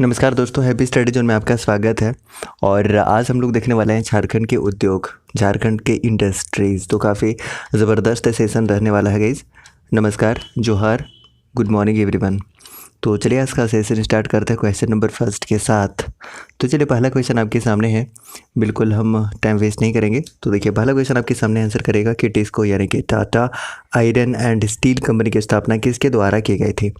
नमस्कार दोस्तों, happy study zone में आपका स्वागत है। और आज हम लोग देखने वाले हैं झारखंड के उद्योग, झारखंड के इंडस्ट्रीज़। तो काफ़ी ज़बरदस्त सेशन रहने वाला है गाइस। नमस्कार, जोहार, गुड मॉर्निंग एवरीवन। तो चलिए आज का सेशन स्टार्ट करते हैं क्वेश्चन नंबर फर्स्ट के साथ। तो चलिए पहला क्वेश्चन आपके सामने है, बिल्कुल हम टाइम वेस्ट नहीं करेंगे। तो देखिए पहला क्वेश्चन आपके सामने आंसर करेगा कि टिस्को यानी कि Tata iron and steel company की स्थापना किसके द्वारा की गई थी।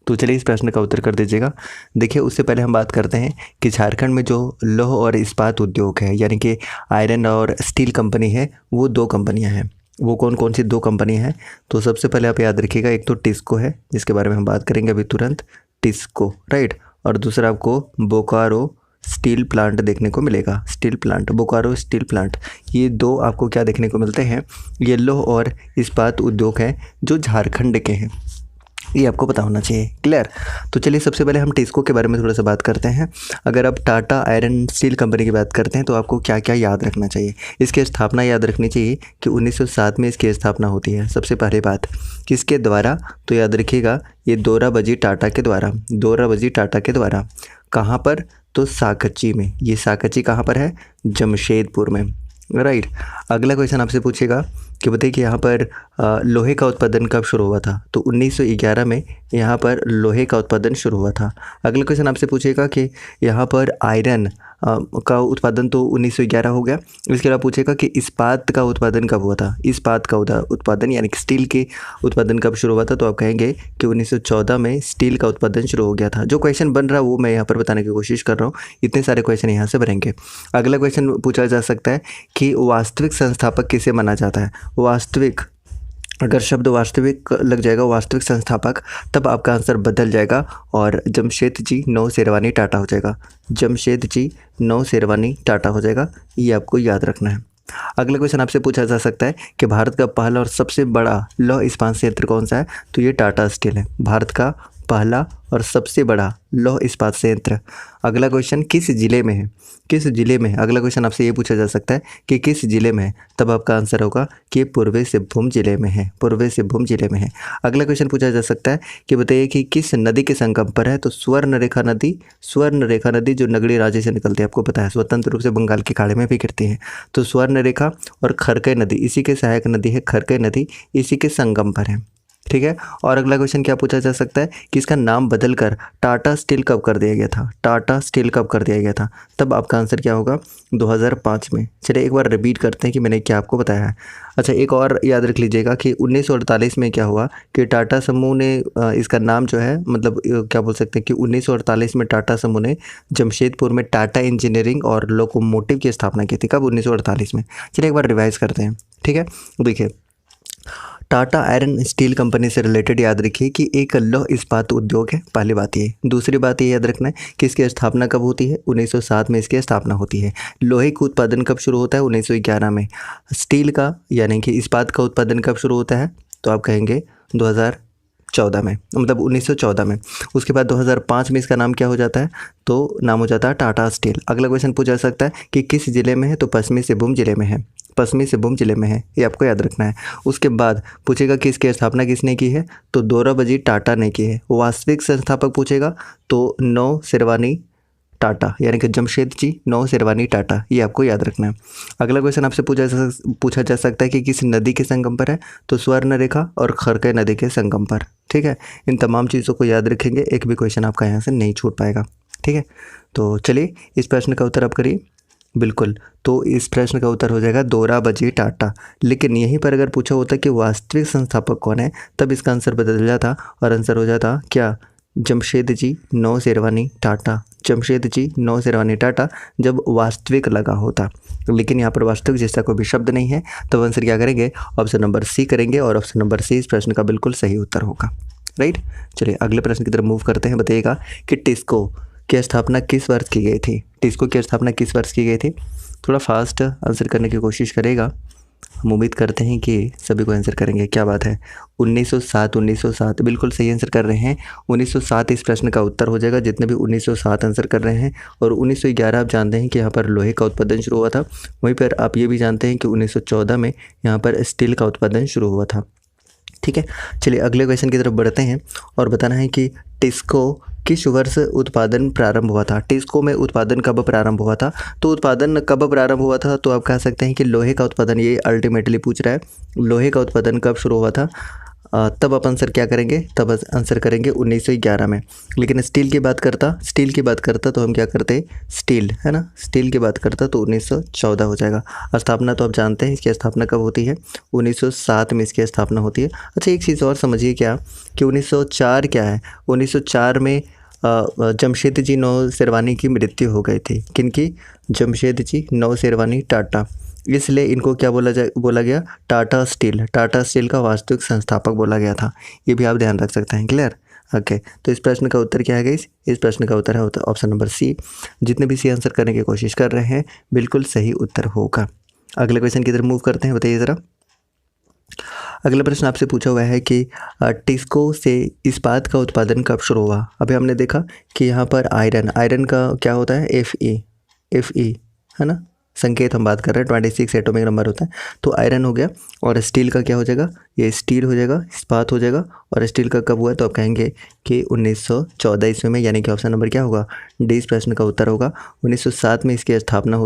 तो चलिए इस प्रश्न का उत्तर कर दीजिएगा। देखिए उससे पहले हम बात करते हैं कि झारखंड में जो लौह और इस्पात उद्योग है यानी कि आयरन और स्टील कंपनी है, वो दो कंपनियां हैं। वो कौन कौन सी दो कंपनियां हैं? तो सबसे पहले आप याद रखिएगा, एक तो टिस्को है जिसके बारे में हम बात करेंगे अभी तुरंत, टिस्को, राइट। और दूसरा आपको बोकारो स्टील प्लांट देखने को मिलेगा, steel plant, Bokaro steel plant. ये दो आपको क्या देखने को मिलते हैं? ये लौह और इस्पात उद्योग हैं जो झारखंड के हैं, ये आपको पता होना चाहिए। क्लियर? तो चलिए सबसे पहले हम टिस्को के बारे में थोड़ा सा बात करते हैं। अगर आप टाटा आयरन स्टील कंपनी की बात करते हैं तो आपको क्या क्या याद रखना चाहिए? इसकी स्थापना याद रखनी चाहिए कि 1907 में इसकी स्थापना होती है। सबसे पहली बात किसके द्वारा? तो याद रखिएगा ये दोराबजी टाटा के द्वारा, दोराबजी टाटा के द्वारा। कहाँ पर? तो साकची में। ये साकची कहाँ पर है? जमशेदपुर में, राइट। अगला क्वेश्चन आपसे पूछेगा कि बताइए कि यहाँ पर लोहे का उत्पादन कब शुरू हुआ था? तो 1911 में यहाँ पर लोहे का उत्पादन शुरू हुआ था। अगला क्वेश्चन आपसे पूछेगा कि यहाँ पर आयरन का उत्पादन तो 1911 हो गया। इसके अलावा पूछेगा कि इस्पात का उत्पादन कब हुआ था? इस्पात का उत्पादन यानी कि स्टील के उत्पादन कब शुरू हुआ था? तो आप कहेंगे कि 1914 में स्टील का उत्पादन शुरू हो गया था। जो क्वेश्चन बन रहा है वो मैं यहाँ पर बताने की कोशिश कर रहा हूँ। इतने सारे क्वेश्चन यहाँ से बनेंगे। अगला क्वेश्चन पूछा जा सकता है कि वास्तविक संस्थापक किसे माना जाता है? वास्तविक, अगर शब्द वास्तविक लग जाएगा, वास्तविक संस्थापक, तब आपका आंसर बदल जाएगा और जमशेदजी नौशेरवानी टाटा हो जाएगा। जमशेदजी नौशेरवानी टाटा हो जाएगा, ये आपको याद रखना है। अगला क्वेश्चन आपसे पूछा जा सकता है कि भारत का पहला और सबसे बड़ा लौह इस्पात संयंत्र कौन सा है? तो ये टाटा स्टील है, भारत का पहला और सबसे बड़ा लौह इस्पात संयंत्र। अगला क्वेश्चन किस जिले में है? किस जिले में है? अगला क्वेश्चन आपसे ये पूछा जा सकता है कि किस जिले में है, तब आपका आंसर होगा कि पूर्वी सिंहभूम जिले में है, पूर्वी सिंहभूम जिले में है। अगला क्वेश्चन पूछा जा सकता है कि बताइए कि किस नदी के संगम पर है? तो स्वर्णरेखा नदी, स्वर्णरेखा नदी जो नगड़ी राज्य से निकलती है, आपको पता है स्वतंत्र रूप से बंगाल के खाड़ी में भी गिरती है। तो स्वर्णरेखा और खरकई नदी, इसी के सहायक नदी है खरकई नदी, इसी के संगम पर है, ठीक है। और अगला क्वेश्चन क्या पूछा जा सकता है कि इसका नाम बदलकर टाटा स्टील कब कर दिया गया था? टाटा स्टील कब कर दिया गया था? तब आपका आंसर क्या होगा? 2005 में। चलिए एक बार रिपीट करते हैं कि मैंने क्या आपको बताया है। अच्छा, एक और याद रख लीजिएगा कि 1948 में क्या हुआ कि टाटा समूह ने इसका नाम जो है, मतलब क्या बोल सकते हैं कि 1948 में टाटा समूह ने जमशेदपुर में टाटा इंजीनियरिंग और लोकोमोटिव की स्थापना की थी। कब? 1948 में। चलिए एक बार रिवाइज करते हैं, ठीक है। देखिए टाटा आयरन स्टील कंपनी से रिलेटेड याद रखिए कि एक लौह इस्पात उद्योग है, पहली बात ये। दूसरी बात ये याद रखना है कि इसकी स्थापना कब होती है? 1907 में इसकी स्थापना होती है। लोहे का उत्पादन कब शुरू होता है? 1911 में। स्टील का यानी कि इस्पात का उत्पादन कब शुरू होता है? तो आप कहेंगे 2014 में, मतलब 1914 में। उसके बाद 2005 में इसका नाम क्या हो जाता है? तो नाम हो जाता है टाटा स्टील। अगला क्वेश्चन पूछा जा सकता है कि किस जिले में है? तो पश्चिमी सिंहभूम जिले में है, पश्चिमी सिंहभूम जिले में है, ये आपको याद रखना है। उसके बाद पूछेगा कि इसकी स्थापना किसने की है? तो दोराबजी टाटा ने की है। वास्तविक संस्थापक पूछेगा तो नौशेरवानी टाटा यानी कि जमशेदजी नौशेरवानी टाटा, ये आपको याद रखना है। अगला क्वेश्चन आपसे पूछा जा सकता है कि किस नदी के संगम पर है? तो स्वर्णरेखा और खरकई नदी के संगम पर, ठीक है। इन तमाम चीज़ों को याद रखेंगे, एक भी क्वेश्चन आपका यहाँ से नहीं छूट पाएगा, ठीक है। तो चलिए इस प्रश्न का उत्तर आप करिए। बिल्कुल, तो इस प्रश्न का उत्तर हो जाएगा दोराबजी टाटा। लेकिन यहीं पर अगर पूछा होता कि वास्तविक संस्थापक कौन है, तब इसका आंसर बदल जाता और आंसर हो जाता क्या? जमशेदजी नौशेरवानी टाटा, जमशेदजी नौशेरवानी टाटा, जब वास्तविक लगा होता। लेकिन यहाँ पर वास्तविक जैसा कोई भी शब्द नहीं है, तब आंसर क्या करेंगे? ऑप्शन नंबर सी करेंगे और ऑप्शन नंबर सी इस प्रश्न का बिल्कुल सही उत्तर होगा, राइट। चलिए अगले प्रश्न की तरफ मूव करते हैं। बताइएगा कि टिस्को की स्थापना किस वर्ष की गई थी? टिस्को की स्थापना किस वर्ष की गई थी? थोड़ा फास्ट आंसर करने की कोशिश करेगा, हम उम्मीद करते हैं कि सभी को आंसर करेंगे। क्या बात है, 1907, 1907 बिल्कुल सही आंसर कर रहे हैं। 1907 इस प्रश्न का उत्तर हो जाएगा, जितने भी 1907 आंसर कर रहे हैं। और 1911 आप जानते हैं कि यहाँ पर लोहे का उत्पादन शुरू हुआ था। वहीं पर आप ये भी जानते हैं कि 1914 में यहाँ पर स्टील का उत्पादन शुरू हुआ था, ठीक है। चलिए अगले क्वेश्चन की तरफ बढ़ते हैं और बताना है कि टिस्को किस वर्ष उत्पादन प्रारंभ हुआ था? टिस्को में उत्पादन कब प्रारंभ हुआ था? तो उत्पादन कब प्रारंभ हुआ था तो आप कह सकते हैं कि लोहे का उत्पादन, ये अल्टीमेटली पूछ रहा है, लोहे का उत्पादन कब शुरू हुआ था? तब आप आंसर क्या करेंगे? तब आंसर करेंगे 1911 में। लेकिन स्टील की बात करता तो हम क्या करते? स्टील, है ना, स्टील की बात करता तो 1914 हो जाएगा। स्थापना तो आप जानते हैं इसकी स्थापना कब होती है? 1907 में इसकी स्थापना होती है। अच्छा, एक चीज़ और समझिए क्या कि 1904 क्या है? 1904 में जमशेद जी नौशेरवानी की मृत्यु हो गई थी। किनकी? जमशेद जी नौशेरवानी टाटा। इसलिए इनको क्या बोला गया? टाटा स्टील। टाटा स्टील का वास्तविक संस्थापक बोला गया था। ये भी आप ध्यान रख सकते हैं। क्लियर? ओके, तो इस प्रश्न का उत्तर क्या है गाइस? इस प्रश्न का उत्तर है ऑप्शन नंबर सी। जितने भी सी आंसर करने की कोशिश कर रहे हैं बिल्कुल सही उत्तर होगा। अगले क्वेश्चन की तरफ मूव करते हैं। बताइए ज़रा। अगला प्रश्न आपसे पूछा हुआ है कि टिस्को से इस्पात का उत्पादन कब शुरू हुआ? अभी हमने देखा कि यहाँ पर आयरन का क्या होता है? Fe, है ना, संकेत हम बात कर रहे हैं, 26 एटॉमिक नंबर होता है। तो आयरन हो गया, और स्टील का क्या हो जाएगा? ये स्टील हो जाएगा, इस्पात हो जाएगा। और स्टील का कब हुआ? तो आप कहेंगे कि 1914 ईस्वी में, यानी कि ऑप्शन नंबर क्या होगा? डी इस प्रश्न का उत्तर होगा। 1907 में इसकी स्थापना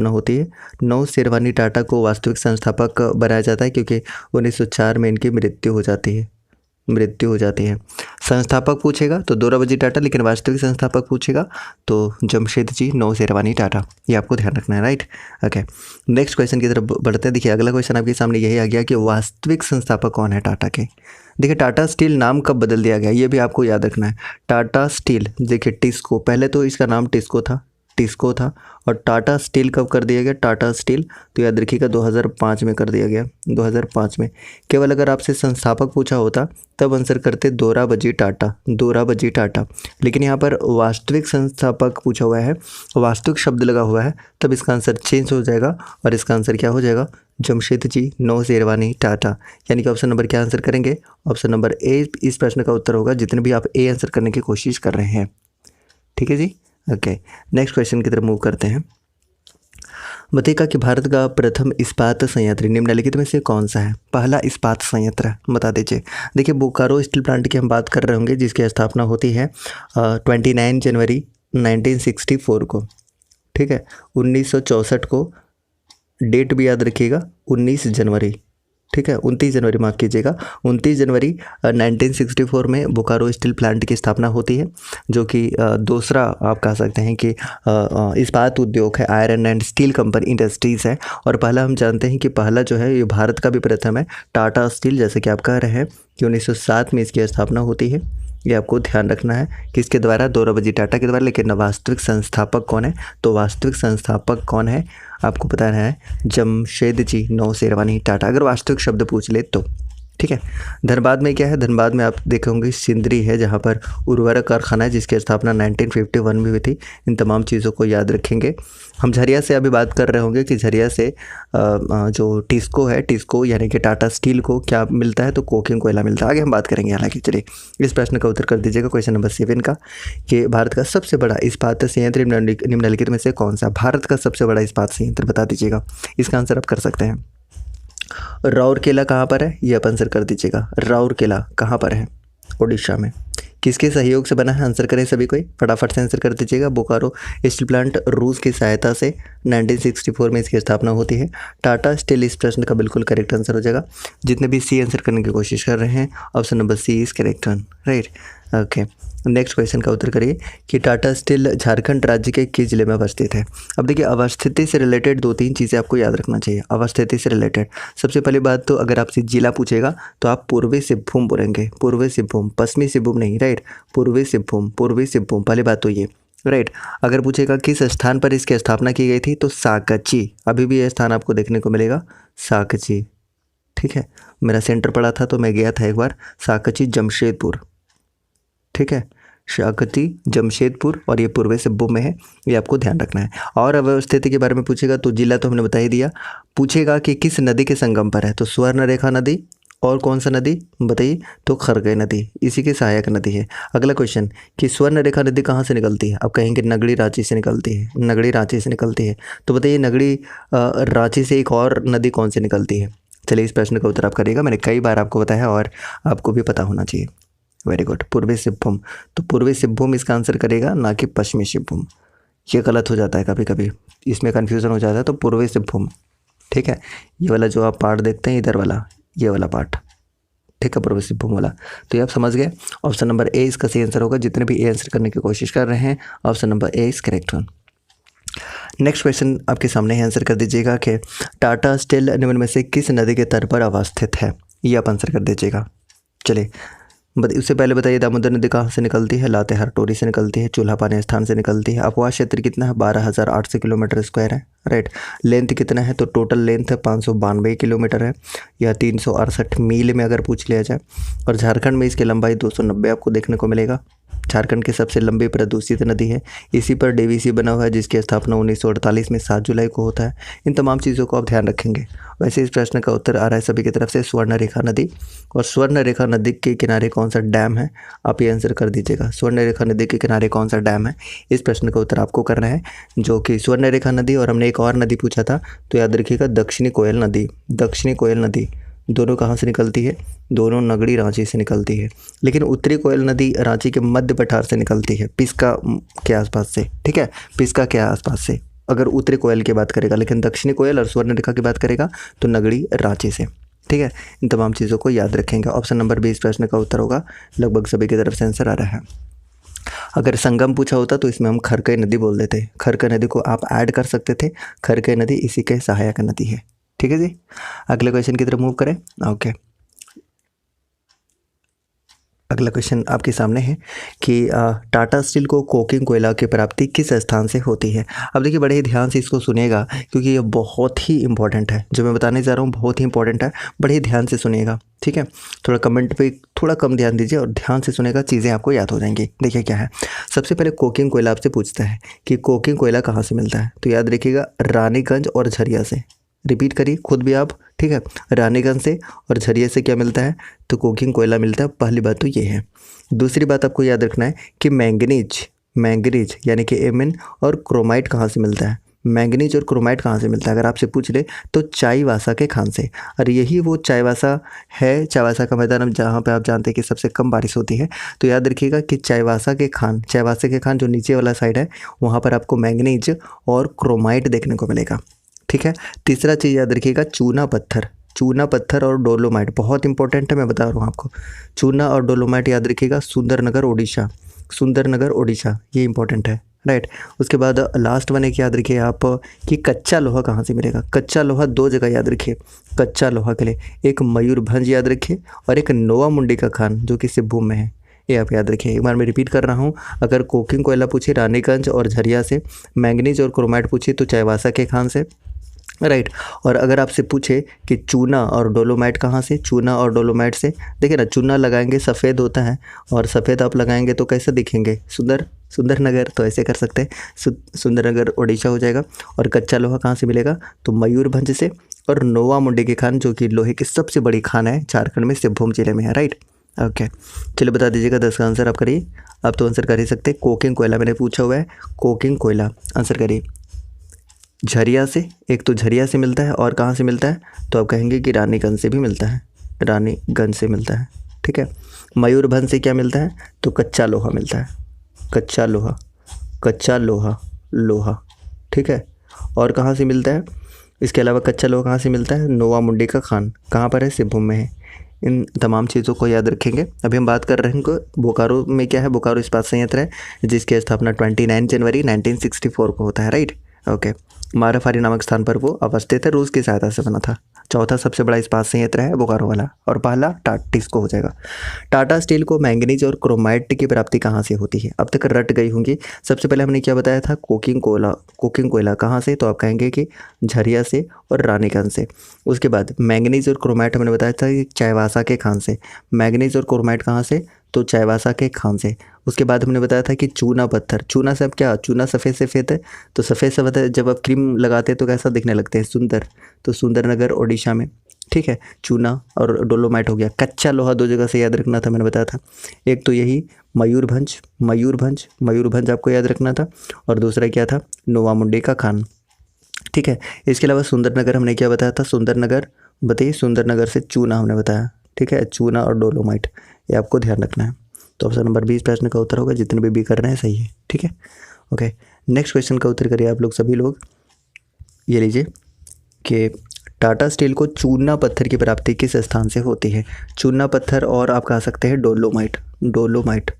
होती है। नौशेरवानी टाटा को वास्तविक संस्थापक बनाया जाता है क्योंकि 1904 में इनकी मृत्यु हो जाती है। संस्थापक पूछेगा तो दोराबजी टाटा, लेकिन वास्तविक संस्थापक पूछेगा तो जमशेद जी नौशेरवानी टाटा। ये आपको ध्यान रखना है, राइट? ओके, नेक्स्ट क्वेश्चन की तरफ बढ़ते हैं। देखिए, अगला क्वेश्चन आपके सामने यही आ गया कि वास्तविक संस्थापक कौन है टाटा के। देखिए, टाटा स्टील नाम कब बदल दिया गया, ये भी आपको याद रखना है। टाटा स्टील, देखिए टिस्को, पहले तो इसका नाम टिस्को था, और टाटा स्टील कब कर दिया गया? टाटा स्टील तो याद रखिएगा 2005 में कर दिया गया। 2005 में। केवल अगर आपसे संस्थापक पूछा होता तब आंसर करते दोराबजी टाटा। लेकिन यहाँ पर वास्तविक संस्थापक पूछा हुआ है, वास्तविक शब्द लगा हुआ है, तब इसका आंसर चेंज हो जाएगा और इसका आंसर क्या हो जाएगा? जमशेद जी नौशेरवानी टाटा। यानी कि ऑप्शन नंबर क्या आंसर करेंगे? ऑप्शन नंबर ए इस प्रश्न का उत्तर होगा, जितने भी आप ए आंसर करने की कोशिश कर रहे हैं। ठीक है जी। ओके, नेक्स्ट क्वेश्चन की तरफ मूव करते हैं। बताइएगा कि भारत का प्रथम इस्पात संयंत्र निम्नलिखित में से कौन सा है? पहला इस्पात संयंत्र बता दीजिए। देखिए, बोकारो स्टील प्लांट की हम बात कर रहे होंगे, जिसकी स्थापना होती है 29 जनवरी 1964 को। ठीक है, 1964 को, डेट भी याद रखिएगा, 19 जनवरी। ठीक है, 29 जनवरी, माफ़ कीजिएगा, 29 जनवरी 1964 में बोकारो स्टील प्लांट की स्थापना होती है, जो कि दूसरा आप कह सकते हैं कि इस्पात उद्योग है, iron and steel company industries है। और पहला हम जानते हैं कि पहला जो है ये भारत का भी प्रथम है, टाटा स्टील, जैसे कि आप कह रहे हैं कि 1907 में इसकी स्थापना होती है। ये आपको ध्यान रखना है, किसके द्वारा? दोराबजी टाटा के द्वारा। लेकिन वास्तविक संस्थापक कौन है? तो वास्तविक संस्थापक कौन है आपको पता है? जमशेद जी नौशेरवानी टाटा, अगर वास्तविक शब्द पूछ ले तो। ठीक है, धनबाद में क्या है? धनबाद में आप देखेंगे सिंदरी है, जहाँ पर उर्वरक कारखाना है, जिसकी स्थापना 1951 में हुई थी। इन तमाम चीज़ों को याद रखेंगे। हम झरिया से अभी बात कर रहे होंगे कि झरिया से जो टिस्को है, टिस्को यानी कि टाटा स्टील को क्या मिलता है? तो कोकिंग कोयला मिलता है। आगे हम बात करेंगे। हालांकि चलिए इस प्रश्न का उत्तर कर दीजिएगा, क्वेश्चन नंबर 7 का, कि भारत का सबसे बड़ा इस्पात संयंत्र निम्नलिखित में से कौन सा? भारत का सबसे बड़ा इस्पात संयंत्र बता दीजिएगा। इसका आंसर आप कर सकते हैं। राउरकेला कहाँ पर है? ये आप आंसर कर दीजिएगा। राउरकेला कहाँ पर है? उड़ीसा में। किसके सहयोग से बना है? आंसर करें सभी कोई, फटाफट से आंसर कर दीजिएगा। बोकारो स्टील प्लांट रूस की सहायता से 1964 में इसकी स्थापना होती है। टाटा स्टील इस प्रश्न का बिल्कुल करेक्ट आंसर हो जाएगा। जितने भी सी आंसर करने की कोशिश कर रहे हैं, option number C is correct one, right? Okay, next question का उत्तर करिए कि टाटा स्टील झारखंड राज्य के किस जिले में अवस्थित है? अब देखिए, अवस्थिति से रिलेटेड 2-3 चीज़ें आपको याद रखना चाहिए। अवस्थिति से रिलेटेड सबसे पहली बात तो, अगर आपसे जिला पूछेगा तो आप पूर्वी सिंहभूम बोलेंगे, पूर्वी सिंहभूम, पश्चिमी सिंहभूम नहीं, राइट? पूर्वी सिंहभूम, पहली बात तो ये, राइट? अगर पूछेगा किस स्थान पर इसकी स्थापना की गई थी, तो साकची, अभी भी यह स्थान आपको देखने को मिलेगा, साकची। ठीक है, मेरा सेंटर पड़ा था तो मैं गया था एक बार, साकची जमशेदपुर। ठीक है, शाकती जमशेदपुर, और ये पूर्वी सिंहभूम में है, ये आपको ध्यान रखना है। और अवस्थिति के बारे में पूछेगा तो जिला तो हमने बता ही दिया। पूछेगा कि किस नदी के संगम पर है, तो स्वर्ण रेखा नदी, और कौन सा नदी बताइए? तो खरगई नदी, इसी की सहायक नदी है। अगला क्वेश्चन कि स्वर्ण रेखा नदी कहाँ से निकलती है? आप कहेंगे नगड़ी रांची से निकलती है, नगड़ी रांची से निकलती है। तो बताइए, नगड़ी रांची से एक और नदी कौन सी निकलती है? चलिए इस प्रश्न का उत्तर आप करिएगा। मैंने कई बार आपको बताया और आपको भी पता होना चाहिए। वेरी गुड, पूर्वी सिंहभूम। तो पूर्वी सिंहभूम इसका आंसर करेगा, ना कि पश्चिमी सिंहभूम। ये गलत हो जाता है कभी कभी, इसमें कन्फ्यूज़न हो जाता है। तो पूर्वी सिंहभूम, ठीक है। ये वाला जो आप पार्ट देखते हैं इधर वाला, ये वाला पार्ट, ठीक है, पूर्वी सिंहभूम वाला। तो ये आप समझ गए। ऑप्शन नंबर ए इसका सही आंसर होगा। जितने भी ए आंसर करने की कोशिश कर रहे हैं, option number A is correct one. Next question आपके सामने है, आंसर कर दीजिएगा कि टाटा स्टील निम्न में से किस नदी के तट पर अवस्थित है। ये आप आंसर कर दीजिएगा। चलिए उससे पहले बताइए, दामोदर नदी कहाँ से निकलती है? लातेहार टोरी से निकलती है। चूल्हा पानी स्थान से निकलती है। अपवास क्षेत्र कितना है? 12,800 किलोमीटर स्क्वायर है, राइट। लेंथ कितना है? तो टोटल लेंथ है 592 किलोमीटर है, या 368 मील में अगर पूछ लिया जाए। और झारखंड में इसकी लंबाई 290 आपको देखने को मिलेगा। झारखंड की सबसे लंबी प्रदूषित नदी है। इसी पर डीवीसी बना हुआ है, जिसकी स्थापना 1948 में 7 जुलाई को होता है। इन तमाम चीज़ों को आप ध्यान रखेंगे। वैसे इस प्रश्न का उत्तर आ रहा है सभी की तरफ से, स्वर्ण रेखा नदी। और स्वर्ण रेखा नदी के किनारे कौन सा डैम है? आप ये आंसर कर दीजिएगा। स्वर्ण रेखा नदी के किनारे कौन सा डैम है? इस प्रश्न का उत्तर आपको करना है, जो कि स्वर्ण रेखा नदी। और हमने एक और नदी पूछा था, तो याद रखिएगा दक्षिणी कोयल नदी। दक्षिणी कोयल नदी दोनों कहाँ से निकलती है? दोनों नगड़ी रांची से निकलती है। लेकिन उत्तरी कोयल नदी रांची के मध्य पठार से निकलती है, पिस्का के आसपास से, ठीक है, पिस्का के आसपास से, अगर उत्तरी कोयल की बात करेगा। लेकिन दक्षिणी कोयल और स्वर्ण रेखा की बात करेगा तो नगड़ी रांची से, ठीक है। इन तमाम चीज़ों को याद रखेंगे। ऑप्शन नंबर 20 प्रश्न का उत्तर होगा। लगभग सभी की तरफ से आंसर आ रहा है। अगर संगम पूछा होता तो इसमें हम खरकई नदी बोल देते। खरकई नदी को आप ऐड कर सकते थे। खरकई नदी इसी के सहायक नदी है, ठीक है जी। अगले क्वेश्चन की तरफ मूव करें। ओके, अगला क्वेश्चन आपके सामने है कि टाटा स्टील को कोकिंग कोयला की प्राप्ति किस स्थान से होती है। अब देखिए बड़े ही ध्यान से इसको सुनिएगा, क्योंकि ये बहुत ही इंपॉर्टेंट है। जो मैं बताने जा रहा हूँ बहुत ही इंपॉर्टेंट है, बड़े ही ध्यान से सुनिएगा, ठीक है। थोड़ा कमेंट पे थोड़ा कम ध्यान दीजिए और ध्यान से सुनेगा, चीज़ें आपको याद हो जाएंगी। देखिए क्या है, सबसे पहले कोकिंग कोयला आपसे पूछता है कि कोकिंग कोयला कहाँ से मिलता है। तो याद रखिएगा रानीगंज और झरिया से। रिपीट करिए खुद भी आप, ठीक है। रानीगंज से और झरिया से क्या मिलता है? तो कोकिंग कोयला मिलता है। पहली बात तो ये है। दूसरी बात आपको याद रखना है कि मैंगनीज यानी कि एमएन और क्रोमाइट कहाँ से मिलता है। मैंगनीज और क्रोमाइट कहाँ से मिलता है अगर आपसे पूछ ले तो चाईबासा के खान से। और यही वो चाईबासा है, चाईबासा का मैदान जहाँ पे आप जानते हैं कि सबसे कम बारिश होती है। तो याद रखिएगा कि चाईबासा के खान जो नीचे वाला साइड है, वहाँ पर आपको मैंगनीज और क्रोमाइट देखने को मिलेगा, ठीक है। तीसरा चीज़ याद रखिएगा, चूना पत्थर और डोलोमाइट बहुत इंपॉर्टेंट है, मैं बता रहा हूँ आपको। चूना और डोलोमाइट याद रखिएगा, सुंदरनगर ओडिशा, ये इंपॉर्टेंट है, राइट। उसके बाद लास्ट वन एक याद रखिए आप कि कच्चा लोहा कहाँ से मिलेगा। कच्चा लोहा 2 जगह याद रखिए। कच्चा लोहा के लिए एक मयूरभंज याद रखिए और एक नोवा मुंडी का खान जो कि सिंहभूम में है, ये आप याद रखिए। एक बार मैं रिपीट कर रहा हूँ, अगर कोकिंग कोयला पूछे रानीगंज और झरिया से, मैंगनीज और क्रोमाइट पूछे तो चाईबासा के खान से, राइट। और अगर आपसे पूछे कि चूना और डोलोमाइट कहाँ से, चूना और डोलोमाइट से, देखिए ना, चूना लगाएंगे सफ़ेद होता है और सफ़ेद आप लगाएंगे तो कैसे दिखेंगे? सुंदरनगर। तो ऐसे कर सकते हैं, सुंदरनगर ओडिशा हो जाएगा। और कच्चा लोहा कहाँ से मिलेगा? तो मयूरभंज से। और नोवा मुंडी की खान जो कि लोहे की सबसे बड़ी खान है, झारखंड में सिंहभूम जिले में है, राइट। ओके, चलिए बता दीजिएगा 10 का आंसर आप करिए। आप तो आंसर कर ही सकते। कोकिंग कोयला मैंने पूछा हुआ है, कोकिंग कोयला आंसर करिए। झरिया से, एक तो झरिया से मिलता है और कहाँ से मिलता है? तो आप कहेंगे कि रानीगंज से भी मिलता है, रानीगंज से मिलता है, ठीक है। मयूरभंज से क्या मिलता है? तो कच्चा लोहा मिलता है, कच्चा लोहा, ठीक है। और कहाँ से मिलता है? इसके अलावा कच्चा लोहा कहाँ से मिलता है? नोवा मुंडी का खान कहाँ पर है? सिंहभूम में है। इन तमाम चीज़ों को याद रखेंगे। अभी हम बात कर रहे हैं बोकारो में क्या है, बोकारो इस्पात संयंत्र है जिसकी स्थापना 29 जनवरी 1964 को होता है, राइट। ओके, माराफारी नामक स्थान पर वो अवस्थित है, रूस की सहायता से बना था। चौथा सबसे बड़ा इस्पात संयंत्र है बोकारो वाला। और पहला टिस्को हो जाएगा। टाटा स्टील को मैंगनीज और क्रोमाइट की प्राप्ति कहाँ से होती है? अब तक रट गई होंगी। सबसे पहले हमने क्या बताया था? कोकिंग कोयला कहाँ से? तो आप कहेंगे कि झरिया से और रानीगंज से। उसके बाद मैंगनीज और क्रोमाइट हमने बताया था कि चाईबासा के खान से। मैंगनीज और क्रोमाइट कहाँ से? तो चाईबासा के खान से। उसके बाद हमने बताया था कि चूना से अब क्या, चूना सफ़ेद है, तो सफ़ेद जब आप क्रीम लगाते हैं तो कैसा दिखने लगते हैं? सुंदर। तो सुंदरनगर ओडिशा में, ठीक है। चूना और डोलोमाइट हो गया। कच्चा लोहा 2 जगह से याद रखना था, मैंने बताया था। एक तो यही मयूरभंज आपको याद रखना था, और दूसरा क्या था? नोवा मुंडी का खान, ठीक है। इसके अलावा सुंदरनगर हमने क्या बताया था? सुंदरनगर से चूना हमने बताया, ठीक है। चूना और डोलोमाइट, ये आपको ध्यान रखना है। तो ऑप्शन नंबर 20 प्रश्न का उत्तर होगा। जितने भी कर रहे हैं सही है, ठीक है। ओके, नेक्स्ट क्वेश्चन का उत्तर करिए आप लोग सभी लोग। ये लीजिए कि टाटा स्टील को चूना पत्थर की प्राप्ति किस स्थान से होती है। चूना पत्थर और आप कह सकते हैं डोलोमाइट। डोलोमाइट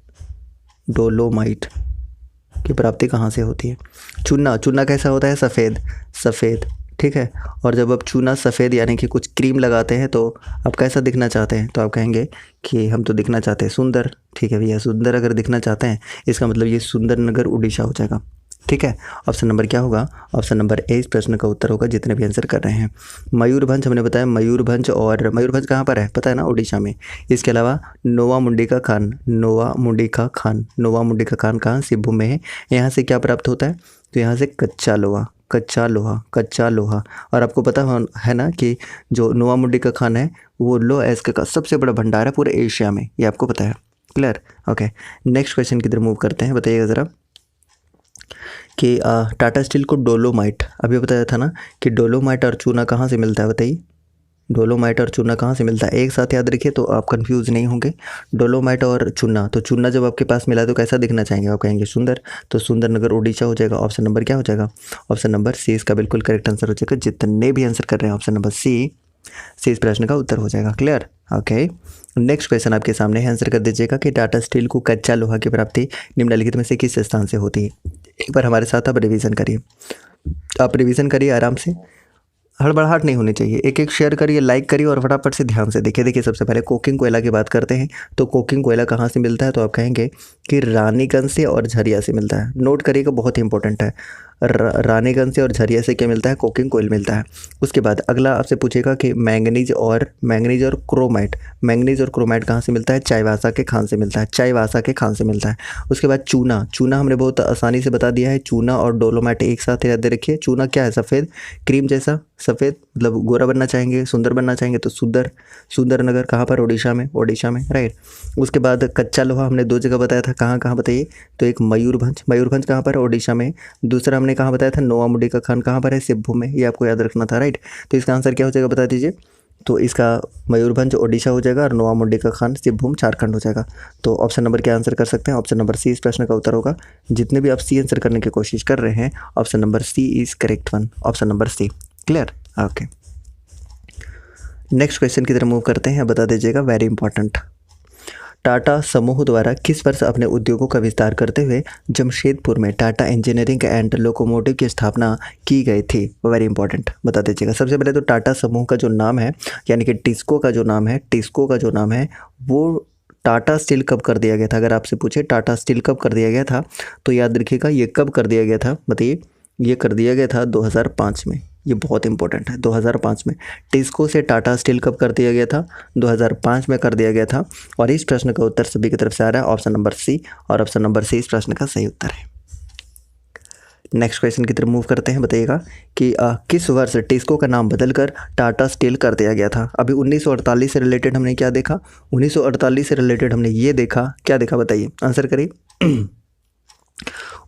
की प्राप्ति कहाँ से होती है। चूना कैसा होता है, सफ़ेद, ठीक है। और जब आप चूना सफ़ेद यानी कि कुछ क्रीम लगाते हैं तो आप कैसा दिखना चाहते हैं, तो आप कहेंगे कि हम तो दिखना चाहते हैं सुंदर, ठीक है भैया। सुंदर अगर दिखना चाहते हैं इसका मतलब ये सुंदर नगर उड़ीसा हो जाएगा, ठीक है। ऑप्शन नंबर क्या होगा, ऑप्शन नंबर ए इस प्रश्न का उत्तर होगा, जितने भी आंसर कर रहे हैं। मयूरभंज हमने बताया, मयूरभंज कहाँ पर है पता है ना, उड़ीसा में। इसके अलावा नोवा मुंडी का खान कहाँ, सिब्बू में है। यहाँ से क्या प्राप्त होता है, तो यहाँ से कच्चा लोहा। और आपको पता है ना कि जो नोवा मुंडी का खान है वो लो एस्क का सबसे बड़ा भंडार है पूरे एशिया में, ये आपको पता है, क्लियर। ओके, नेक्स्ट क्वेश्चन की तरफ मूव करते हैं। बताइएगा ज़रा कि टाटा स्टील को डोलोमाइट, अभी बताया था ना कि डोलोमाइट और चूना कहाँ से मिलता है, बताइए। डोलोमाइट और चूना कहाँ से मिलता है, एक साथ याद रखिए तो आप कंफ्यूज नहीं होंगे। डोलोमाइट और चूना, तो चूना जब आपके पास मिला तो कैसा दिखना चाहेंगे, आप कहेंगे सुंदर, तो सुंदर नगर उड़ीसा हो जाएगा। ऑप्शन नंबर क्या हो जाएगा, ऑप्शन नंबर सी इसका बिल्कुल करेक्ट आंसर हो जाएगा। जितने भी आंसर कर रहे हैं ऑप्शन नंबर सी इस प्रश्न का उत्तर हो जाएगा, क्लियर। ओके, नेक्स्ट क्वेश्चन आपके सामने है, आंसर कर दीजिएगा कि टाटा स्टील को कच्चा लोहा की प्राप्ति निम्नलिखित में से किस स्थान से होती है। एक बार हमारे साथ आप रिवीजन करिए आराम से, हड़बड़ाहट नहीं होनी चाहिए। एक शेयर करिए, लाइक करिए और फटाफट से ध्यान से देखिए। सबसे पहले कोकिंग कोयला की बात करते हैं, तो कोकिंग कोयला कहाँ से मिलता है, तो आप कहेंगे कि रानीगंज से और झरिया से मिलता है। नोट करिएगा, बहुत ही इंपॉर्टेंट है। रानीगंज से और झरिया से क्या मिलता है, कोकिंग कोयल मिलता है। उसके बाद अगला आपसे पूछेगा कि मैंगनीज और क्रोमाइट कहाँ से मिलता है, चाईबासा के खान से मिलता है। उसके बाद चूना हमने बहुत आसानी से बता दिया है। चूना और डोलोमाइट एक साथ याद रखिए। चूना क्या है, सफ़ेद क्रीम जैसा, सफ़ेद मतलब गोरा बनना चाहेंगे, सुंदर बनना चाहेंगे तो सुंदर नगर कहाँ पर, उड़ीसा में, राइट। उसके बाद कच्चा लोहा हमने दो जगह बताया था, कहाँ बताइए, तो एक मयूरभंज कहाँ पर है, उड़ीसा में। दूसरा हमने कहाँ बताया था, नोवा मुंडी का खान कहाँ पर है, सिब्बू में, ये आपको याद रखना था, राइट। तो इसका आंसर क्या हो जाएगा बता दीजिए, तो इसका मयूरभंज उड़ीसा हो जाएगा और नोवा मुंडी का खान सिब्बूम झारखंड हो जाएगा। तो ऑप्शन नंबर क्या आंसर कर सकते हैं, ऑप्शन नंबर सी इस प्रश्न का उत्तर होगा। जितने भी आप सी आंसर करने की कोशिश कर रहे हैं option number C is correct one, option number C, clear. Okay, next question की तरफ मूव करते हैं। बता दीजिएगा, वेरी इंपॉर्टेंट। टाटा समूह द्वारा किस वर्ष अपने उद्योगों का विस्तार करते हुए जमशेदपुर में टाटा इंजीनियरिंग एंड लोकोमोटिव की स्थापना की गई थी, वेरी इंपॉर्टेंट, बता दीजिएगा। सबसे पहले तो टाटा समूह का जो नाम है यानी कि टिस्को का जो नाम है वो टाटा स्टील कब कर दिया गया था। अगर आपसे पूछे टाटा स्टील कब कर दिया गया था तो याद रखिएगा ये कब कर दिया गया था, बताइए। ये कर दिया गया था 2005 में, ये बहुत इंपॉर्टेंट है, 2005 में। टिस्को से टाटा स्टील कब कर दिया गया था, 2005 में कर दिया गया था। और इस प्रश्न का उत्तर सभी की तरफ से आ रहा है ऑप्शन नंबर सी, और ऑप्शन नंबर सी इस प्रश्न का सही उत्तर है। नेक्स्ट क्वेश्चन की तरफ मूव करते हैं। बताइएगा कि किस वर्ष टिस्को का नाम बदलकर टाटा स्टील कर दिया गया था। अभी 1948 से रिलेटेड हमने क्या देखा, 1948 से रिलेटेड हमने ये देखा, क्या देखा बताइए, आंसर करिए।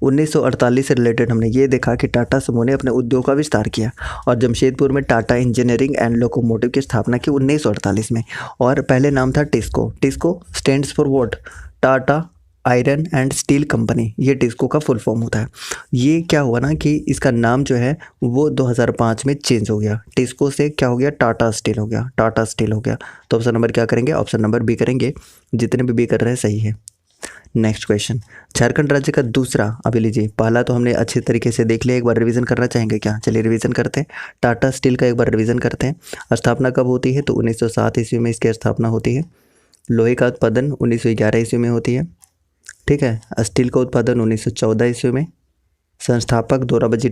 1948 से रिलेटेड हमने ये देखा कि टाटा समूह ने अपने उद्योग का विस्तार किया और जमशेदपुर में टाटा इंजीनियरिंग एंड लोकोमोटिव की स्थापना की 1948 में। और पहले नाम था TISCO stands for what, Tata iron and steel company, ये टिस्को का फुल फॉर्म होता है। ये क्या हुआ ना कि इसका नाम जो है वो 2005 में चेंज हो गया, टिस्को से क्या हो गया, टाटा स्टील हो गया। तो ऑप्शन नंबर क्या करेंगे, ऑप्शन नंबर बी करेंगे। जितने भी बी कर रहे हैं सही है। नेक्स्ट क्वेश्चन, झारखंड राज्य का दूसरा, अभी लीजिए, पहला तो हमने अच्छे तरीके से देख लिया, एक बार रिवीजन करना चाहेंगे क्या, चलिए रिवीजन करते हैं। टाटा स्टील का एक बार रिवीजन करते हैं। स्थापना कब होती है, तो 1907 ईस्वी में इसकी स्थापना होती है। लोहे का उत्पादन 1911 ईस्वी में होती है, ठीक है। स्टील का उत्पादन 1914 ईस्वी में। संस्थापक दोराबजी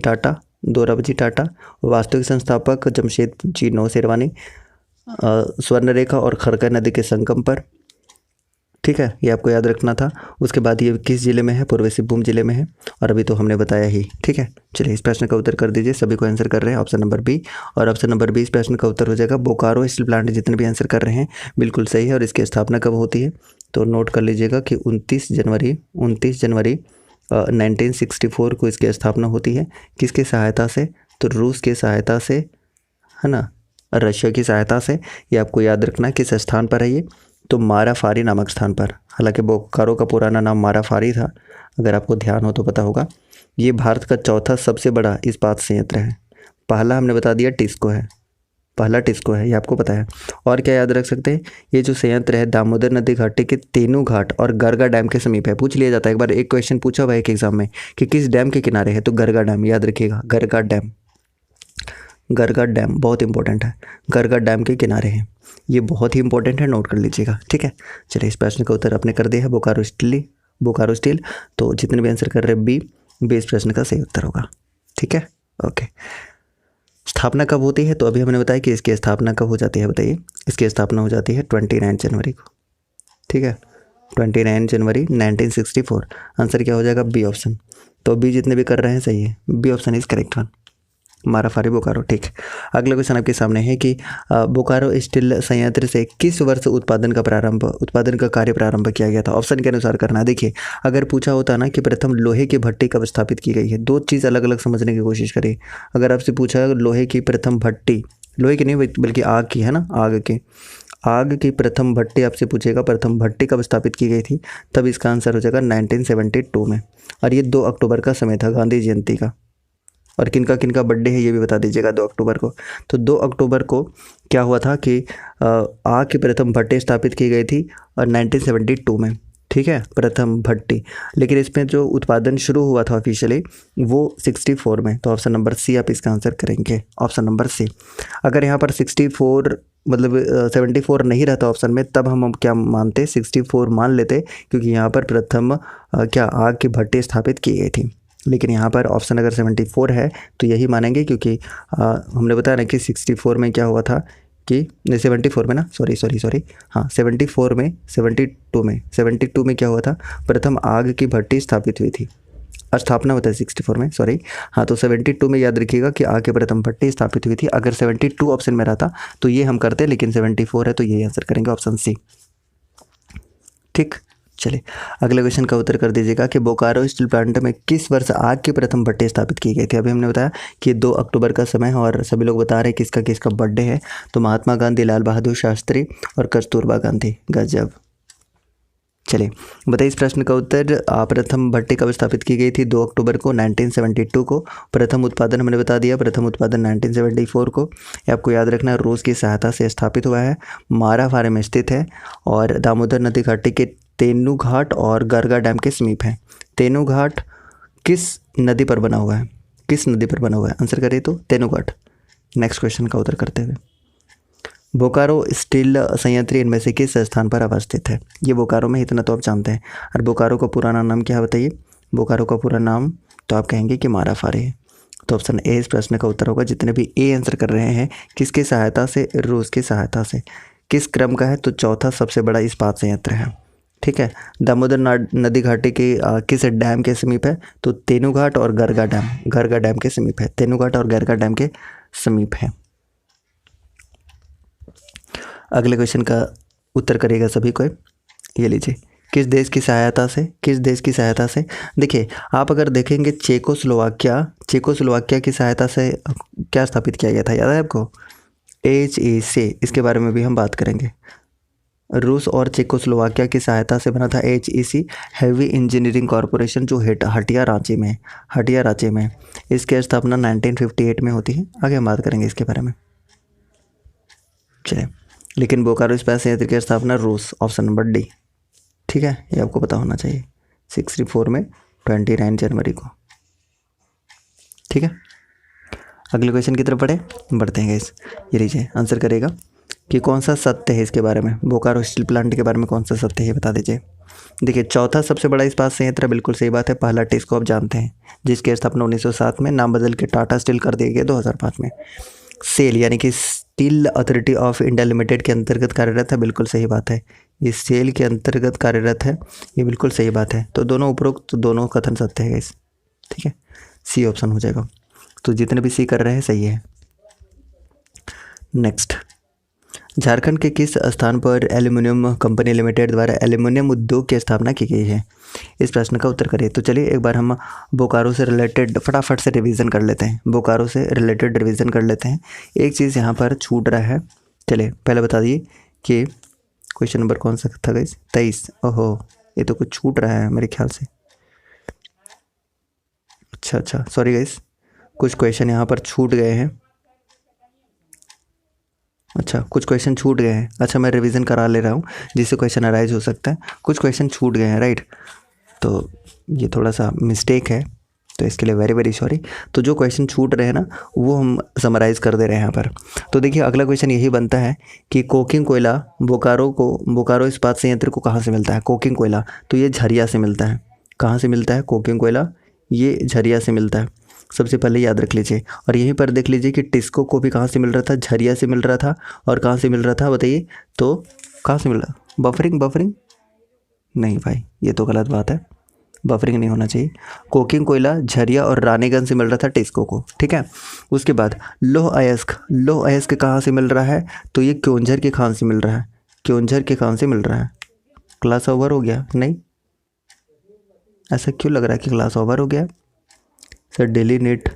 टाटा। वास्तविक संस्थापक जमशेद जी नौशेरवानी, स्वर्णरेखा और खरका नदी के संगम पर, ठीक है, ये आपको याद रखना था। उसके बाद ये किस जिले में है, पूर्वी सिंहभूम जिले में है, और अभी तो हमने बताया ही, ठीक है। चलिए इस प्रश्न का उत्तर कर दीजिए, सभी को आंसर कर रहे हैं ऑप्शन नंबर बी, और ऑप्शन नंबर बी इस प्रश्न का उत्तर हो जाएगा बोकारो स्टील प्लांट। जितने भी आंसर कर रहे हैं बिल्कुल सही है। और इसकी स्थापना कब होती है, तो नोट कर लीजिएगा कि 29 जनवरी 1964 को इसकी स्थापना होती है। किसकी सहायता से, तो रूस की सहायता से, है ना, रशिया की सहायता से। ये आपको याद रखना किस स्थान पर है ये, तो माराफारी नामक स्थान पर, हालांकि बोकारो का पुराना नाम माराफारी था, अगर आपको ध्यान हो तो पता होगा। ये भारत का चौथा सबसे बड़ा इस्पात संयंत्र है। पहला हमने बता दिया टिस्को है, पहला टिस्को है, ये आपको पता है। और क्या याद रख सकते हैं, ये जो संयंत्र है दामोदर नदी घाटी के तेनू घाट और गरगा डैम के समीप है। पूछ लिया जाता है, एक बार एक क्वेश्चन पूछा हुआ है एक एग्जाम में कि किस डैम के किनारे है, तो गरगा डैम, याद रखिएगा गरगा डैम। गरगा डैम बहुत इंपॉर्टेंट है, गरगा डैम के किनारे है, ये बहुत ही इंपॉर्टेंट है, नोट कर लीजिएगा, ठीक है। चलिए इस प्रश्न का उत्तर आपने कर दिया है बोकारो स्टील। तो जितने भी आंसर कर रहे हैं बी इस प्रश्न का सही उत्तर होगा, ठीक है। ओके, स्थापना कब होती है, तो अभी हमने बताया कि इसकी स्थापना कब हो जाती है, बताइए। इसकी स्थापना हो जाती है 29 जनवरी को, ठीक है, 29 जनवरी 1964। आंसर क्या हो जाएगा, बी ऑप्शन। तो बी जितने भी कर रहे हैं सही है, B option is correct one, Marafari Bokaro, ठीक। अगला क्वेश्चन आपके सामने है कि बोकारो स्टील संयंत्र से किस वर्ष उत्पादन का कार्य प्रारंभ किया गया था। ऑप्शन के अनुसार करना है। देखिए, अगर पूछा होता ना कि प्रथम लोहे की भट्टी कब स्थापित की गई है, दो चीज़ अलग अलग समझने की कोशिश करिए। अगर आपसे पूछा लोहे की प्रथम भट्टी, लोहे की नहीं बल्कि आग की है ना, आग की प्रथम भट्टी आपसे पूछेगा, प्रथम भट्टी कब स्थापित की गई थी, तब इसका आंसर हो जाएगा 1972 में। और ये 2 अक्टूबर का समय था, गांधी जयंती का। और किनका किनका बर्थडे है ये भी बता दीजिएगा 2 अक्टूबर को। तो 2 अक्टूबर को क्या हुआ था कि आग की प्रथम भट्टी स्थापित की गई थी और 1972 में, ठीक है, प्रथम भट्टी। लेकिन इसमें जो उत्पादन शुरू हुआ था ऑफिशियली वो 64 में। तो ऑप्शन नंबर सी आप इसका आंसर करेंगे, ऑप्शन नंबर सी। अगर यहाँ पर 64 मतलब 74 नहीं रहता ऑप्शन में, तब हम क्या मानते, 64 मान लेते, क्योंकि यहाँ पर प्रथम क्या आग की भट्टी स्थापित की गई थी। लेकिन यहाँ पर ऑप्शन अगर 74 है तो यही मानेंगे, क्योंकि हमने बताया ना कि 64 में क्या हुआ था कि 74 में ना, सॉरी हाँ 74 में 72 में क्या हुआ था, प्रथम आग की भट्टी स्थापित हुई थी। स्थापना होता है 64 में, सॉरी हाँ। तो 72 में याद रखिएगा कि आग की प्रथम भट्टी स्थापित हुई थी। अगर 72 ऑप्शन में रहता तो ये हम करते, लेकिन 74 है तो यही आंसर करेंगे, ऑप्शन सी, ठीक। चलिए अगले क्वेश्चन का उत्तर कर दीजिएगा कि बोकारो स्टील प्लांट में किस वर्ष आग की प्रथम भट्टी स्थापित की गई थी। अभी हमने बताया कि 2 अक्टूबर का समय है और सभी लोग बता रहे हैं किसका किसका बर्थडे है। तो महात्मा गांधी, लाल बहादुर शास्त्री और कस्तूरबा गांधी। गजब। चलिए बताइए इस प्रश्न का उत्तर। प्रथम भट्टी कब स्थापित की गई थी, 2 अक्टूबर को 1972 को। प्रथम उत्पादन हमने बता दिया, प्रथम उत्पादन 1974 को। ये आपको याद रखना है, रूस की सहायता से स्थापित हुआ है, माराफारे में स्थित है और दामोदर नदी घाटी के तेनू घाट और गरगा डैम के समीप है। तेनू घाट किस नदी पर बना हुआ है, किस नदी पर बना हुआ है, आंसर करिए तो तेनू घाट। नेक्स्ट क्वेश्चन का उत्तर करते हुए, बोकारो स्टील संयंत्र इनमें से किस स्थान पर अवस्थित है। ये बोकारो में, इतना तो आप जानते हैं। और बोकारो का पुराना नाम क्या है बताइए, बोकारो का पूरा नाम तो आप कहेंगे कि माराफारे है। तो ऑप्शन ए इस प्रश्न का उत्तर होगा। जितने भी ए आंसर कर रहे हैं किसकी सहायता से, रूस की सहायता से। किस क्रम का है, तो चौथा सबसे बड़ा इस्पात संयंत्र है, ठीक है। दामोदर नदी घाटी के किस डैम के समीप है, तो तेनू घाट और गरगा डैम के समीप है। तेनू घाट और गरगा डैम के समीप है। अगले क्वेश्चन का उत्तर करिएगा सभी को, ये लीजिए। किस देश की सहायता से, देखिए आप अगर देखेंगे चेकोस्लोवाकिया की सहायता से क्या स्थापित किया गया था, याद है आपको, HEC। इसके बारे में भी हम बात करेंगे। रूस और चेकोस्लोवाकिया की सहायता से बना था HEC, हैवी इंजीनियरिंग कॉरपोरेशन, जो हटिया रांची में। इसकी स्थापना 1958 में होती है। आगे हम बात करेंगे इसके बारे में, चलिए। लेकिन बोकारो इस्पात संयंत्र की स्थापना रूस, ऑप्शन नंबर डी, ठीक है, ये आपको पता होना चाहिए। 64 में 29 जनवरी को, ठीक है। अगले क्वेश्चन की तरफ बढ़ते हैं गाइस। ये लीजिए, आंसर करेगा कि कौन सा सत्य है इसके बारे में, बोकारो स्टील प्लांट के बारे में कौन सा सत्य है, बता दीजिए। देखिए चौथा सबसे बड़ा इस्पात संयंत्र, बिल्कुल सही बात है। पहला टिस्को आप जानते हैं, जिसकी स्थापना 1907 में, नाम बदल के टाटा स्टील कर दिए गए 2005 में। सेल यानी कि steel authority of India limited के अंतर्गत कार्यरत है, बिल्कुल सही बात है। ये सेल के अंतर्गत कार्यरत है, ये बिल्कुल सही बात है। तो दोनों उपरोक्त दोनों कथन सत्य है गाइस, ठीक है, सी ऑप्शन हो जाएगा। तो जितने भी सी कर रहे हैं सही है। नेक्स्ट, झारखंड के किस स्थान पर एल्युमिनियम कंपनी लिमिटेड द्वारा एल्युमिनियम उद्योग की स्थापना की गई है, इस प्रश्न का उत्तर करिए। तो चलिए एक बार हम बोकारो से रिलेटेड फटाफट से रिवीजन कर लेते हैं, एक चीज़ यहाँ पर छूट रहा है। चलिए पहले बता दिए कि क्वेश्चन नंबर कौन सा था गाइस? 23। ओहो, ये तो कुछ छूट रहा है मेरे ख्याल से। अच्छा, सॉरी गाइस, कुछ क्वेश्चन यहाँ पर छूट गए हैं। अच्छा, कुछ क्वेश्चन छूट गए हैं। अच्छा, मैं रिवीजन करा ले रहा हूँ जिससे क्वेश्चन अराइज हो सकता है। कुछ क्वेश्चन छूट गए हैं, राइट? तो ये थोड़ा सा मिस्टेक है, तो इसके लिए वेरी वेरी सॉरी। तो जो क्वेश्चन छूट रहे हैं ना, वो हम समराइज़ कर दे रहे हैं यहाँ पर। तो देखिए, अगला क्वेश्चन यही बनता है कि कोकिंग कोयला बोकारो इस्पात संयंत्र को कहाँ से मिलता है? कोकिंग कोयला तो ये झरिया से मिलता है। कहाँ से मिलता है कोकिंग कोयला? ये झरिया से मिलता है, सबसे पहले याद रख लीजिए। और यहीं पर देख लीजिए कि टिस्को को भी कहाँ से मिल रहा था? झरिया से मिल रहा था। और कहाँ से मिल रहा था बताइए? तो कहाँ से मिल रहा? बफरिंग नहीं भाई, ये तो गलत बात है, बफरिंग नहीं होना चाहिए। कोकिंग कोयला झरिया और रानीगंज से मिल रहा था टिस्को को, ठीक है। उसके बाद लौह अयस्क कहाँ से मिल रहा है? तो ये क्योंझर के खान से मिल रहा है। क्योंझर के खान से मिल रहा है। क्लास ओवर हो गया? नहीं, ऐसा क्यों लग रहा है कि क्लास ओवर हो गया? सर डेली नेट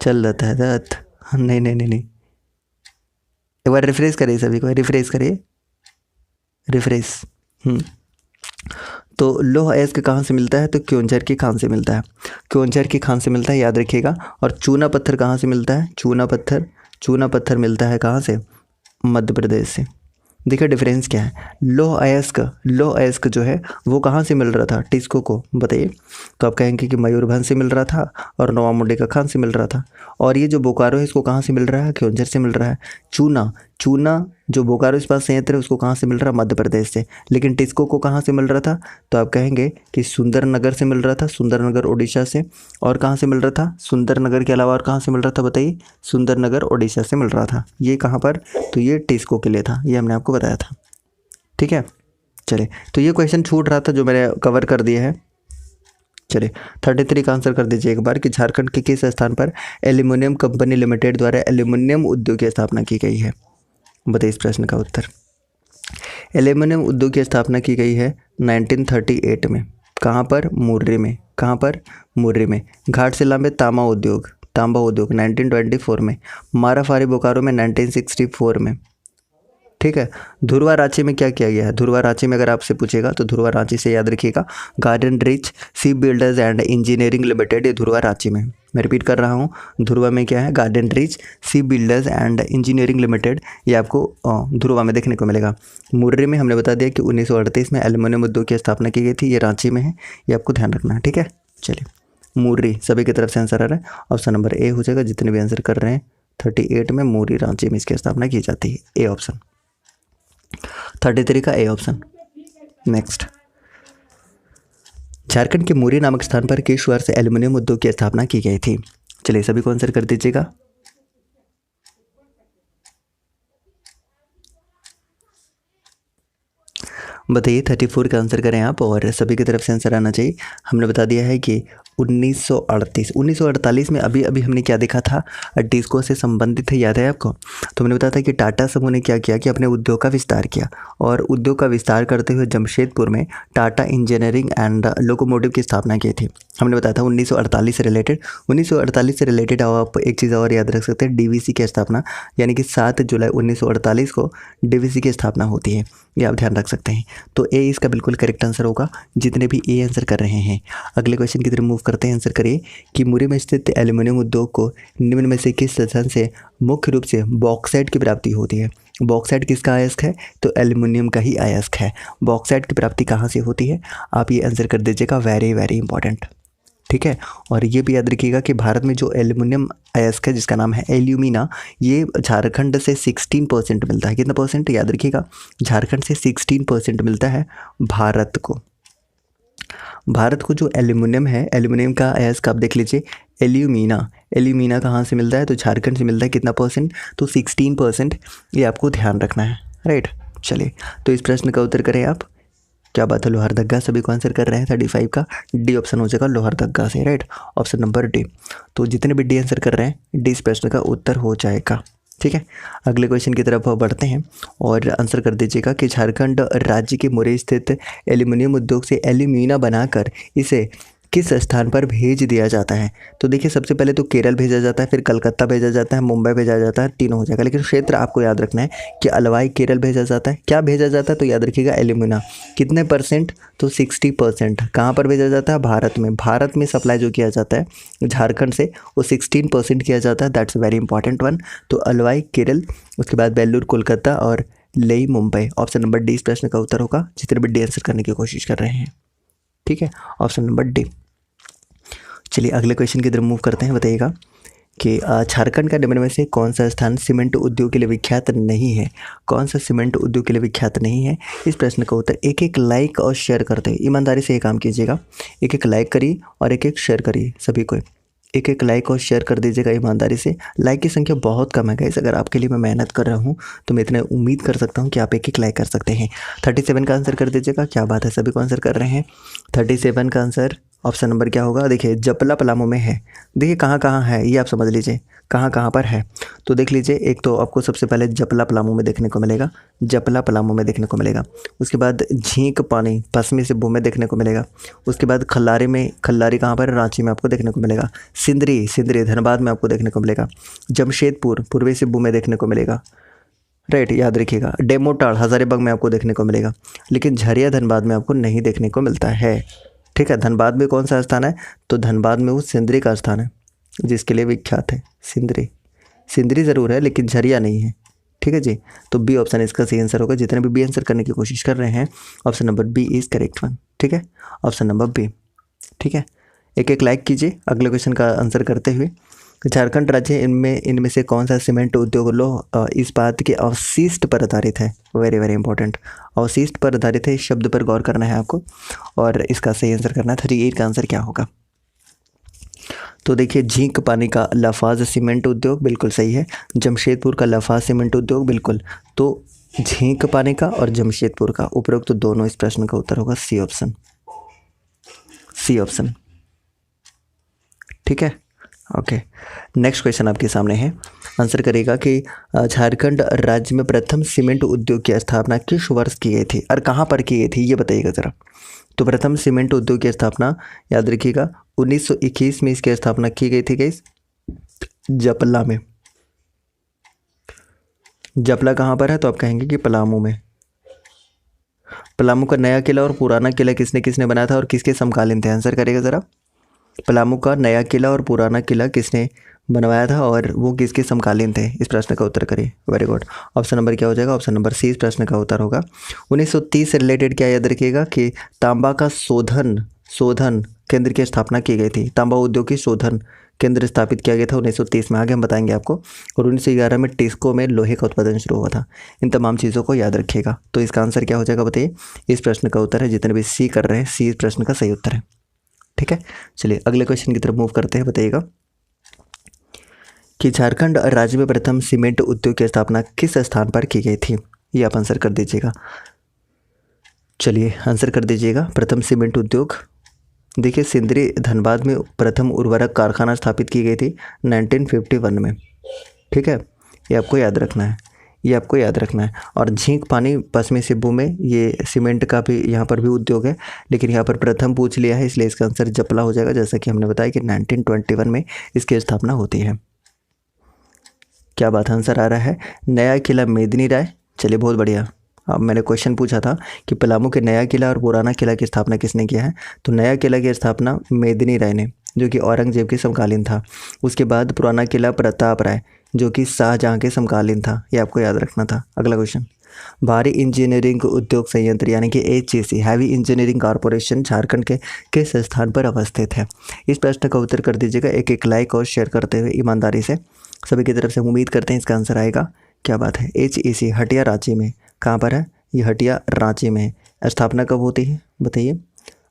चल रहा है दत्त। नहीं, एक बार रिफ्रेश करिए, सभी को रिफ्रेश करिए, रिफ्रेश। तो लौह अयस्क कहाँ से मिलता है? तो क्योंझर की खान से मिलता है। क्योंझर की खान से मिलता है, याद रखिएगा। और चूना पत्थर कहाँ से मिलता है? चूना पत्थर मिलता है कहाँ से? मध्य प्रदेश से। देखिए डिफरेंस क्या है। लौह अयस्क जो है वो कहाँ से मिल रहा था टिस्को को? बताइए। तो आप कहेंगे कि मयूरभंज से मिल रहा था और नवामुंडे खान से मिल रहा था। और ये जो बोकारो है इसको कहाँ से मिल रहा है? क्योंझर से मिल रहा है। चूना जो बोकारो इस्पात संयंत्र है उसको कहाँ से मिल रहा है? मध्य प्रदेश से। लेकिन टिस्को को कहाँ से मिल रहा था? तो आप कहेंगे कि सुंदरनगर से मिल रहा था, सुंदरनगर उड़ीसा से। और कहाँ से मिल रहा था? सुंदरनगर के अलावा और कहाँ से मिल रहा था बताइए? सुंदरनगर उड़ीसा से मिल रहा था। ये कहाँ पर? तो ये टिस्को के लिए था, ये हमने आपको बताया था, ठीक है। चलिए, तो ये क्वेश्चन छूट रहा था जो मैंने कवर कर दिया है। चलिए 33 का आंसर कर दीजिए एक बार कि झारखंड के किस स्थान पर एल्यूमिनियम कंपनी लिमिटेड द्वारा एल्यूमिनियम उद्योग की स्थापना की गई है? बताइए इस प्रश्न का उत्तर। एल्यूमिनियम उद्योग की स्थापना की गई है 1938 में। कहाँ पर? मुर्री में। कहाँ पर? मुर्री में। घाटशिला में तांबा उद्योग 1924 में। माराफारी बोकारो में 1964 में, ठीक है। धुरवा रांची में क्या किया गया है? धुरवा रांची में अगर आपसे पूछेगा तो धुरवा रांची से याद रखिएगा, Garden Reach C builders and engineering limited, ये धुरवा रांची में। मैं रिपीट कर रहा हूँ, धुरवा में क्या है? Garden Reach C builders and engineering limited, ये आपको धुरवा में देखने को मिलेगा। मुर्री में हमने बता दिया कि 1938 में एल्यूमिनियम उद्योग की स्थापना की गई थी, ये रांची में है, ये आपको ध्यान रखना है, ठीक है। चलिए, मुर्री सभी की तरफ से आंसर आ रहा है, ऑप्शन नंबर ए हो जाएगा। जितने भी आंसर कर रहे हैं 38 में मुर्री रांची में इसकी स्थापना की जाती है, ए ऑप्शन। 33 का ए ऑप्शन। नेक्स्ट, झारखंड के मुरी नामक स्थान पर किस वर्ष एल्यूमिनियम उद्योग की स्थापना की गई थी? चलिए सभी को आंसर कर दीजिएगा। बताइए 34 का आंसर करें आप, और सभी की तरफ से आंसर आना चाहिए। हमने बता दिया है कि 1948 में अभी हमने क्या देखा था? टिस्को से संबंधित है, याद है आपको? तो हमने बताया था कि टाटा समूह ने क्या किया कि अपने उद्योग का विस्तार किया, और उद्योग का विस्तार करते हुए जमशेदपुर में टाटा इंजीनियरिंग एंड लोकोमोटिव की स्थापना की थी। हमने बताया था 1948 से रिलेटेड आप एक चीज़ और याद रख सकते हैं, डीवीसी की स्थापना, यानी कि 7 जुलाई 1948 को डीवीसी की स्थापना होती है, ये आप ध्यान रख सकते हैं। तो ए इसका बिल्कुल करेक्ट आंसर होगा, जितने भी ए आंसर कर रहे हैं। अगले क्वेश्चन की तरफ मूव करते हैं। आंसर करिए कि मुरी में स्थित एल्यूमिनियम उद्योग को निम्न में से किस साधन से मुख्य रूप से बॉक्साइट की प्राप्ति होती है? बॉक्साइट किसका अयस्क है? तो एल्यूमिनियम का ही अयस्क है। बॉक्साइट की प्राप्ति कहाँ से होती है? आप ये आंसर कर दीजिएगा, वेरी वेरी इंपॉर्टेंट, ठीक है। और ये भी याद रखिएगा कि भारत में जो एल्यूमिनियम अयस्क है जिसका नाम है एल्यूमिना, ये झारखंड से 16% मिलता है। कितना परसेंट? याद रखिएगा, झारखंड से 16% मिलता है भारत को। जो एल्यूमिनियम है, एल्यूमिनियम का अयस्क आप देख लीजिए, एल्यूमिना कहाँ से मिलता है? तो झारखंड से मिलता है। कितना परसेंट? तो 16%, ये आपको ध्यान रखना है, राइट। चलिए, तो इस प्रश्न का उत्तर करें आप। क्या बात है, लोहरदगा सभी को आंसर कर रहे हैं। 35 का डी ऑप्शन हो जाएगा, लोहरदगा से, राइट, ऑप्शन नंबर डी। तो जितने भी डी आंसर कर रहे हैं, डी इस प्रश्न का उत्तर हो जाएगा, ठीक है। अगले क्वेश्चन की तरफ बढ़ते हैं और आंसर कर दीजिएगा कि झारखंड राज्य के मुरैना स्थित एल्यूमिनियम उद्योग से एल्यूमिना बनाकर इसे किस स्थान पर भेज दिया जाता है? तो देखिए सबसे पहले तो केरल भेजा जाता है, फिर कलकत्ता भेजा जाता है, मुंबई भेजा जाता है, तीनों हो जाएगा। लेकिन क्षेत्र आपको याद रखना है कि अलवाई केरल भेजा जाता है। क्या भेजा जाता है? तो याद रखिएगा एल्यूमिना। कितने परसेंट? तो 60%। कहाँ पर भेजा जाता है? भारत में। भारत में सप्लाई जो किया जाता है झारखंड से वो 16% किया जाता है। That's very important one. तो अलवाई केरल, उसके बाद बेलूर कोलकाता और लेई मुंबई। ऑप्शन नंबर डी इस प्रश्न का उत्तर होगा, जितने भी डी आंसर करने की कोशिश कर रहे हैं। ठीक है, ऑप्शन नंबर डी। चलिए अगले क्वेश्चन की तरफ मूव करते हैं। बताइएगा कि झारखंड का निम्न में से कौन सा स्थान सीमेंट उद्योग के लिए विख्यात नहीं है? कौन सा सीमेंट उद्योग के लिए विख्यात नहीं है? इस प्रश्न का उत्तर एक एक लाइक और शेयर करते हैं। ईमानदारी से ये काम कीजिएगा, एक एक लाइक करिए और एक एक शेयर करिए। सभी को एक एक लाइक और शेयर कर दीजिएगा ईमानदारी से। लाइक की संख्या बहुत कम है गाइस, अगर आपके लिए मैं मेहनत कर रहा हूँ तो मैं इतना उम्मीद कर सकता हूँ कि आप एक एक लाइक कर सकते हैं। 37 का आंसर कर दीजिएगा। क्या बात है, सभी को आंसर कर रहे हैं। 37 का आंसर ऑप्शन नंबर क्या होगा? देखिए जपला पलामू में है। देखिए कहाँ कहाँ है ये आप समझ लीजिए, कहाँ कहाँ पर है। तो देख लीजिए, एक तो आपको सबसे पहले जपला पलामू में देखने को मिलेगा, जपला पलामू में देखने को मिलेगा। उसके बाद झींक पानी पश्चिमी सिंहभूम में देखने को मिलेगा। उसके बाद खल्लारी में, खल्लारी कहाँ पर? रांची में आपको देखने को मिलेगा। सिंदरी, सिंदरी धनबाद में आपको देखने को मिलेगा। जमशेदपुर पूर्वी सिंहभूम में देखने को मिलेगा। राइट, याद रखिएगा। डेमोटाड़ हज़ारीबाग में आपको देखने को मिलेगा, लेकिन झरिया धनबाद में आपको नहीं देखने को मिलता है। ठीक है, धनबाद में कौन सा स्थान है? तो धनबाद में वो सिंदरी का स्थान है जिसके लिए विख्यात है। सिंदरी, सिंदरी ज़रूर है लेकिन झरिया नहीं है। ठीक है जी, तो बी ऑप्शन इसका सही आंसर होगा। जितने भी बी आंसर करने की कोशिश कर रहे हैं, option number B is correct one. ठीक है, ऑप्शन नंबर बी। ठीक है, एक एक लाइक कीजिए अगले क्वेश्चन का आंसर करते हुए। झारखंड राज्य इनमें से कौन सा सीमेंट उद्योग इस्पात के अवशिष्ट पर आधारित है? वेरी वेरी इंपॉर्टेंट, अवशिष्ट पर आधारित है। इस शब्द पर गौर करना है आपको और इसका सही आंसर करना है। 38 का आंसर क्या होगा? तो देखिए झींक पानी का लफाज सीमेंट उद्योग बिल्कुल सही है। जमशेदपुर का लफाज सीमेंट उद्योग बिल्कुल। तो झींक पानी का और जमशेदपुर का उपरोक्त तो दोनों इस प्रश्न का उत्तर होगा सी ऑप्शन, सी ऑप्शन। ठीक है, ओके। नेक्स्ट क्वेश्चन आपके सामने है, आंसर करेगा कि झारखंड राज्य में प्रथम सीमेंट उद्योग की स्थापना किस वर्ष की गई थी और कहाँ पर की गई थी, ये बताइएगा ज़रा। तो प्रथम सीमेंट उद्योग की स्थापना याद रखिएगा 1921 में इसकी स्थापना की गई थी गाइस, जपला में। जपला कहाँ पर है? तो आप कहेंगे कि पलामू में। पलामू का नया किला और पुराना किला किसने किसने बनाया था और किसके समकालीन थे? आंसर करेगा ज़रा। पलामू का नया किला और पुराना किला किसने बनवाया था और वो किसके समकालीन थे? इस प्रश्न का उत्तर करिए। वेरी गुड, ऑप्शन नंबर क्या हो जाएगा? ऑप्शन नंबर सी इस प्रश्न का उत्तर होगा। 1930 से रिलेटेड क्या याद रखिएगा कि तांबा का शोधन केंद्र की स्थापना की गई थी। तांबा उद्योग की शोधन केंद्र स्थापित किया गया था 1930 में, आगे हम बताएंगे आपको। और 1911 में टिस्को में लोहे का उत्पादन शुरू हुआ था। इन तमाम चीज़ों को याद रखिएगा। तो इसका आंसर क्या हो जाएगा बताइए? इस प्रश्न का उत्तर है, जितने भी सी कर रहे हैं सी इस प्रश्न का सही उत्तर है। ठीक है, चलिए अगले क्वेश्चन की तरफ मूव करते हैं। बताइएगा कि झारखंड राज्य में प्रथम सीमेंट उद्योग की स्थापना किस स्थान पर की गई थी? ये आप आंसर कर दीजिएगा। चलिए आंसर कर दीजिएगा। प्रथम सीमेंट उद्योग देखिए सिंदरी धनबाद में प्रथम उर्वरक कारखाना स्थापित की गई थी 1951 में। ठीक है, ये आपको याद रखना है, ये आपको याद रखना है। और झींक पानी पश्चिमी सिंहभूम में ये सीमेंट का भी यहाँ पर भी उद्योग है, लेकिन यहाँ पर प्रथम पूछ लिया है इसलिए इसका आंसर जपला हो जाएगा। जैसा कि हमने बताया कि 1921 में इसकी स्थापना होती है। क्या बात, आंसर आ रहा है नया किला मेदिनी राय। चलिए बहुत बढ़िया। अब मैंने क्वेश्चन पूछा था कि पलामू के नया किला और पुराना किला की स्थापना किसने किया है? तो नया किला की स्थापना मेदिनी राय ने, जो कि औरंगजेब के समकालीन था। उसके बाद पुराना किला प्रताप राय, जो कि शाहजहाँ के समकालीन था। ये आपको याद रखना था। अगला क्वेश्चन, भारी इंजीनियरिंग उद्योग संयंत्र यानी कि HEC heavy engineering corporation Jharkhand के किस स्थान पर अवस्थित है? इस प्रश्न का उत्तर कर दीजिएगा एक एक लाइक और शेयर करते हुए ईमानदारी से। सभी की तरफ से उम्मीद करते हैं इसका आंसर आएगा। क्या बात है, HEC हटिया रांची में। कहाँ पर है? ये हटिया रांची में है। स्थापना कब होती है बताइए?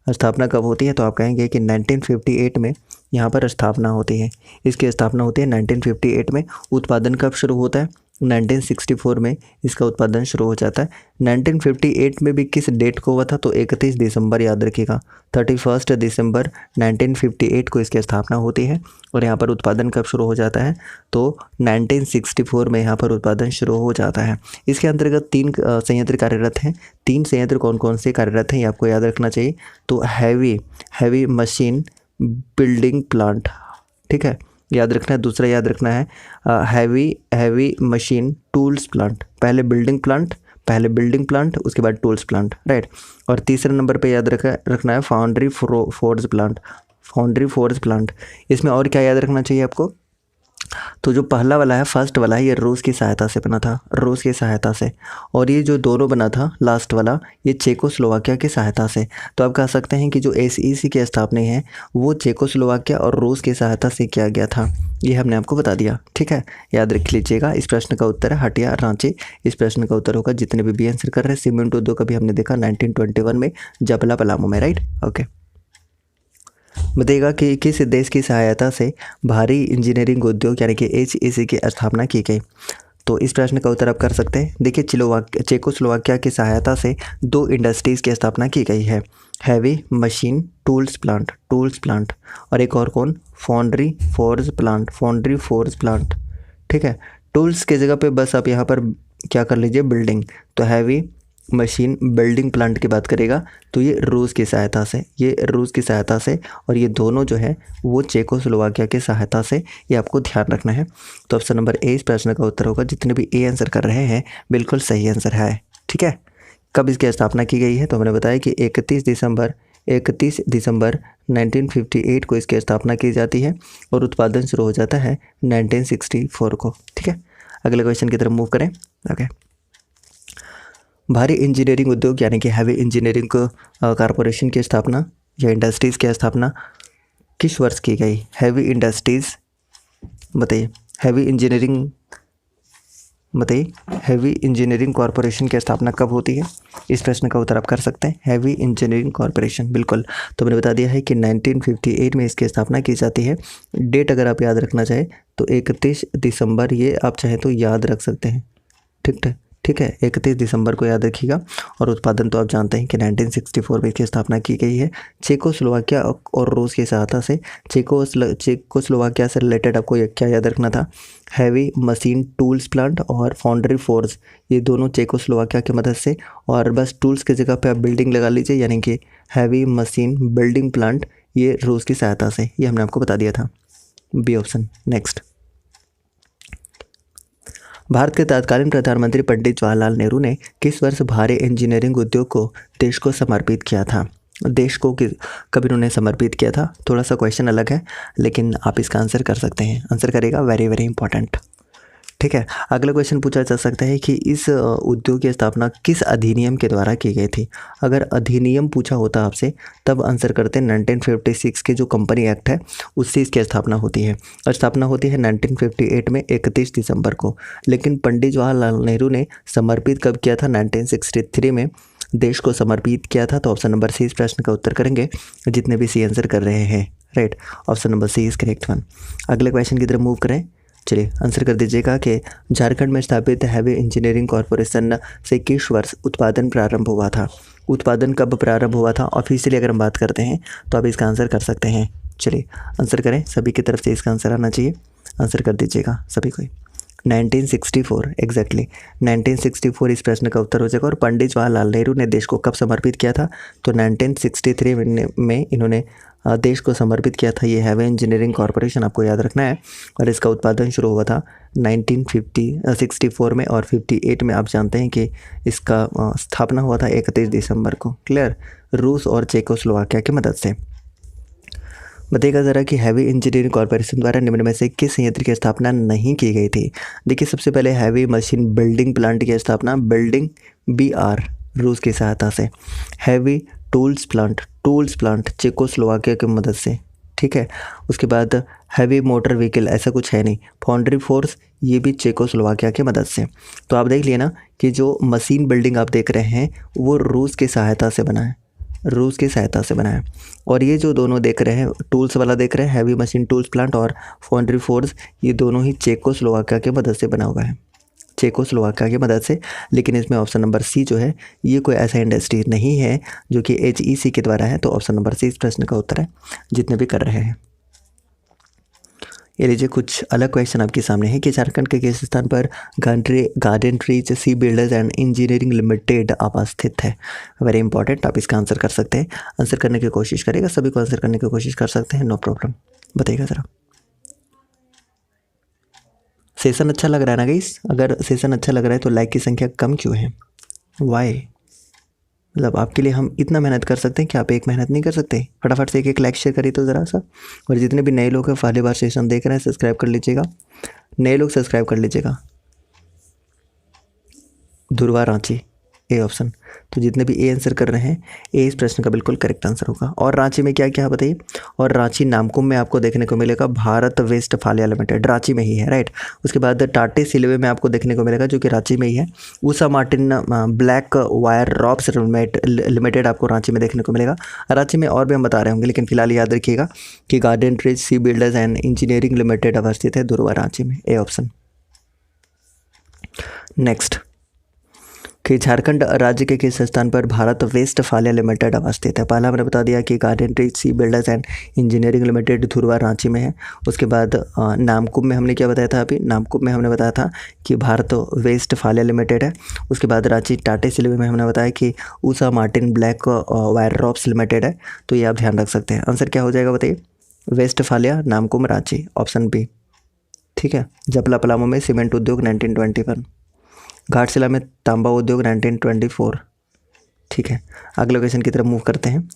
स्थापना कब होती है? तो आप कहेंगे कि 1958 में यहाँ पर स्थापना होती है। इसकी स्थापना होती है 1958 में। उत्पादन कब शुरू होता है? 1964 में इसका उत्पादन शुरू हो जाता है। 1958 में भी किस डेट को हुआ था? तो 31 दिसंबर, याद रखिएगा 31 दिसंबर 1958 को इसकी स्थापना होती है। और यहाँ पर उत्पादन कब शुरू हो जाता है? तो 1964 में यहाँ पर उत्पादन शुरू हो जाता है। इसके अंतर्गत 3 संयंत्र कार्यरत हैं। 3 संयंत्र कौन कौन से कार्यरत हैं ये आपको याद रखना चाहिए। तो हैवी मशीन बिल्डिंग प्लांट, ठीक है, याद रखना है। दूसरा याद रखना है हैवी मशीन टूल्स प्लांट, पहले बिल्डिंग प्लांट उसके बाद टूल्स प्लांट, राइट। और तीसरे नंबर पे याद रखना है फाउंड्री फोर्ज प्लांट। इसमें और क्या याद रखना चाहिए आपको, तो जो पहला वाला है, फर्स्ट वाला है, ये रूस की सहायता से बना था, रूस की सहायता से। और ये जो दोनों बना था लास्ट वाला, ये चेकोस्लोवाकिया की सहायता से। तो आप कह सकते हैं कि जो एसईसी की स्थापना है वो चेकोस्लोवाकिया और रूस की सहायता से किया गया था। ये हमने आपको बता दिया, ठीक है, याद रख लीजिएगा। इस प्रश्न का उत्तर है हटिया रांची। इस प्रश्न का उत्तर होगा, जितने भी आंसर कर रहे हैं, सीमेंट उद्योग कभी हमने देखा 1921 में जबला पलामू में, राइट। ओके, बताइएगा कि किस देश की सहायता से भारी इंजीनियरिंग उद्योग यानी कि एचईसी की स्थापना की गई। तो इस प्रश्न का उत्तर आप कर सकते हैं। देखिए, चेकोस्लोवाकिया की सहायता से 2 इंडस्ट्रीज़ की स्थापना की गई है, हैवी मशीन टूल्स प्लांट और एक और कौन, फाउंड्री फोर्ज प्लांट, ठीक है। टूल्स की जगह पे बस आप यहाँ पर क्या कर लीजिए, बिल्डिंग। तो हैवी मशीन बिल्डिंग प्लांट की बात करेगा तो ये रूस की सहायता से, और ये दोनों जो है वो चेकोस्लोवाकिया की सहायता से, ये आपको ध्यान रखना है। तो ऑप्शन नंबर ए इस प्रश्न का उत्तर होगा। जितने भी ए आंसर कर रहे हैं बिल्कुल सही आंसर है, ठीक है। कब इसकी स्थापना की गई है, तो हमने बताया कि 31 दिसंबर 1958 को इसकी स्थापना की जाती है और उत्पादन शुरू हो जाता है 1964 को, ठीक है। अगले क्वेश्चन की तरफ मूव करें। ओके, भारी इंजीनियरिंग उद्योग यानी कि हैवी इंजीनियरिंग कॉरपोरेशन की स्थापना या इंडस्ट्रीज़ की स्थापना किस वर्ष की गई। हैवी इंजीनियरिंग कॉरपोरेशन की स्थापना कब होती है। इस प्रश्न का उत्तर आप कर सकते हैं, हैवी इंजीनियरिंग कॉरपोरेशन, बिल्कुल। तो मैंने बता दिया है कि 1958 में इसकी स्थापना की जाती है। डेट अगर आप याद रखना चाहें तो 31 दिसंबर, ये आप चाहें तो याद रख सकते हैं, ठीक है, 31 दिसंबर को याद रखिएगा। और उत्पादन तो आप जानते हैं कि 1964 में इसकी स्थापना की गई है चेकोस्लोवाकिया और रूस की सहायता से। चेकोस्लोवाकिया से रिलेटेड आपको क्या याद रखना था, हैवी मशीन टूल्स प्लांट और फाउंड्री फोर्ज, ये दोनों चेकोस्लोवाकिया की मदद से। और बस टूल्स की जगह पे आप बिल्डिंग लगा लीजिए, यानी कि हैवी मशीन बिल्डिंग प्लांट, ये रूस की सहायता से, ये हमने आपको बता दिया था, बी ऑप्शन। नेक्स्ट, भारत के तत्कालीन प्रधानमंत्री पंडित जवाहरलाल नेहरू ने किस वर्ष भारी इंजीनियरिंग उद्योग को देश को समर्पित किया था। देश को कब इन्होंने समर्पित किया था, थोड़ा सा क्वेश्चन अलग है, लेकिन आप इसका आंसर कर सकते हैं। आंसर करेगा वेरी वेरी इंपॉर्टेंट, ठीक है। अगला क्वेश्चन पूछा जा सकता है कि इस उद्योग की स्थापना किस अधिनियम के द्वारा की गई थी। अगर अधिनियम पूछा होता आपसे तब आंसर करते 1956 के जो कंपनी एक्ट है उससे इसकी स्थापना होती है। और स्थापना होती है 1958 में 31 दिसंबर को। लेकिन पंडित जवाहरलाल नेहरू ने समर्पित कब किया था, 1963 में देश को समर्पित किया था। तो ऑप्शन नंबर सी इस प्रश्न का उत्तर करेंगे, जितने भी सी आंसर कर रहे हैं, right. Option number C is correct one. अगले क्वेश्चन की तरफ मूव करें। चलिए आंसर कर दीजिएगा कि झारखंड में स्थापित हैवी इंजीनियरिंग कॉरपोरेशन से किस वर्ष उत्पादन प्रारंभ हुआ था। उत्पादन कब प्रारंभ हुआ था ऑफिशियली अगर हम बात करते हैं तो आप इसका आंसर कर सकते हैं। चलिए आंसर करें, सभी की तरफ से इसका आंसर आना चाहिए। आंसर कर दीजिएगा सभी को। 1964 एग्जैक्टली 1964 इस प्रश्न का उत्तर हो जाएगा। और पंडित जवाहरलाल नेहरू ने देश को कब समर्पित किया था, तो 1963 में इन्होंने देश को समर्पित किया था। ये हैवी इंजीनियरिंग कॉरपोरेशन आपको याद रखना है। और इसका उत्पादन शुरू हुआ था 1964 में और 58 में आप जानते हैं कि इसका स्थापना हुआ था 31 दिसंबर को। क्लियर, रूस और चेकोस्लोवाकिया की मदद से। बताइएगा ज़रा कि हैवी इंजीनियरिंग कॉरपोरेशन द्वारा निम्न में से किस संयंत्र की स्थापना नहीं की गई थी। देखिए सबसे पहले हैवी मशीन बिल्डिंग प्लांट की स्थापना बिल्डिंग BR रूस की सहायता से। हैवी टूल्स प्लांट चेकोस्लोवाकिया की मदद से, ठीक है। उसके बाद हैवी मोटर व्हीकल ऐसा कुछ है नहीं। फाउंड्री फोर्स ये भी चेकोस्लोवाकिया की मदद से। तो आप देख लिए ना कि जो मशीन बिल्डिंग आप देख रहे हैं वो रूस की सहायता से बना है, रूस की सहायता से बना है। और ये जो दोनों देख रहे हैं, टूल्स वाला देख रहे हैं हैवी मशीन टूल्स प्लांट और फाउंड्री फोर्स, ये दोनों ही चेकोस्लोवाकिया की मदद से बना हुआ है, चेकोस्लोवाकिया की मदद से। लेकिन इसमें ऑप्शन नंबर सी जो है ये कोई ऐसा इंडस्ट्री नहीं है जो कि HEC के द्वारा है। तो ऑप्शन नंबर सी इस प्रश्न का उत्तर है, जितने भी कर रहे हैं। ये लीजिए कुछ अलग क्वेश्चन आपके सामने है कि झारखंड के किस स्थान पर garden trees C builders and engineering limited अवस्थित है। वेरी इंपॉर्टेंट, आप इसका आंसर कर सकते हैं। आंसर करने की कोशिश करेगा, सभी को आंसर करने की कोशिश कर सकते हैं, नो प्रॉब्लम। बताइएगा ज़रा। सेशन अच्छा लग रहा है ना गाइस? अगर सेशन अच्छा लग रहा है तो लाइक की संख्या कम क्यों है? वाई? मतलब आपके लिए हम इतना मेहनत कर सकते हैं कि आप एक मेहनत नहीं कर सकते? फटाफट से एक लाइक शेयर करिए तो ज़रा सा। और जितने भी नए लोग हैं पहली बार सेशन देख रहे हैं, सब्सक्राइब कर लीजिएगा। नए लोग सब्सक्राइब कर लीजिएगा। Dhruva Ranchi, A option. तो जितने भी ए आंसर कर रहे हैं, ए इस प्रश्न का बिल्कुल करेक्ट आंसर होगा। और रांची में क्या क्या बताइए? और रांची नामकुम में आपको देखने को मिलेगा भारत वेस्टफालिया लिमिटेड, रांची में ही है, राइट। उसके बाद टाटे सिल्वे में आपको देखने को मिलेगा, जो कि रांची में ही है। Usha Martin black wire ropes limited आपको रांची में देखने को मिलेगा। रांची में और भी हम बता रहे होंगे, लेकिन फिलहाल याद रखिएगा कि garden trees C builders and engineering limited अवस्थित है ध्रुवा रांची में, ए ऑप्शन। नेक्स्ट कि झारखंड राज्य के किस स्थान पर भारत वेस्टफालिया लिमिटेड अवस्थित है? पहला हमने बता दिया कि garden trees C builders and engineering limited Dhurwa Ranchi में है। उसके बाद नामकुम में हमने क्या बताया था? अभी नामकुम में हमने बताया था कि भारत वेस्टफालिया लिमिटेड है। उसके बाद रांची टाटे सिल्वे में हमने बताया कि Usha Martin black wire ropes limited है। तो ये आप ध्यान रख सकते हैं। आंसर क्या हो जाएगा बताइए? Westfalia, Namkum, Ranchi, option B. ठीक है। जपला पलामू में सीमेंट उद्योग 1921, घाटशिला में तांबा उद्योग 1924। ठीक है, अगले क्वेश्चन की तरफ मूव करते हैं।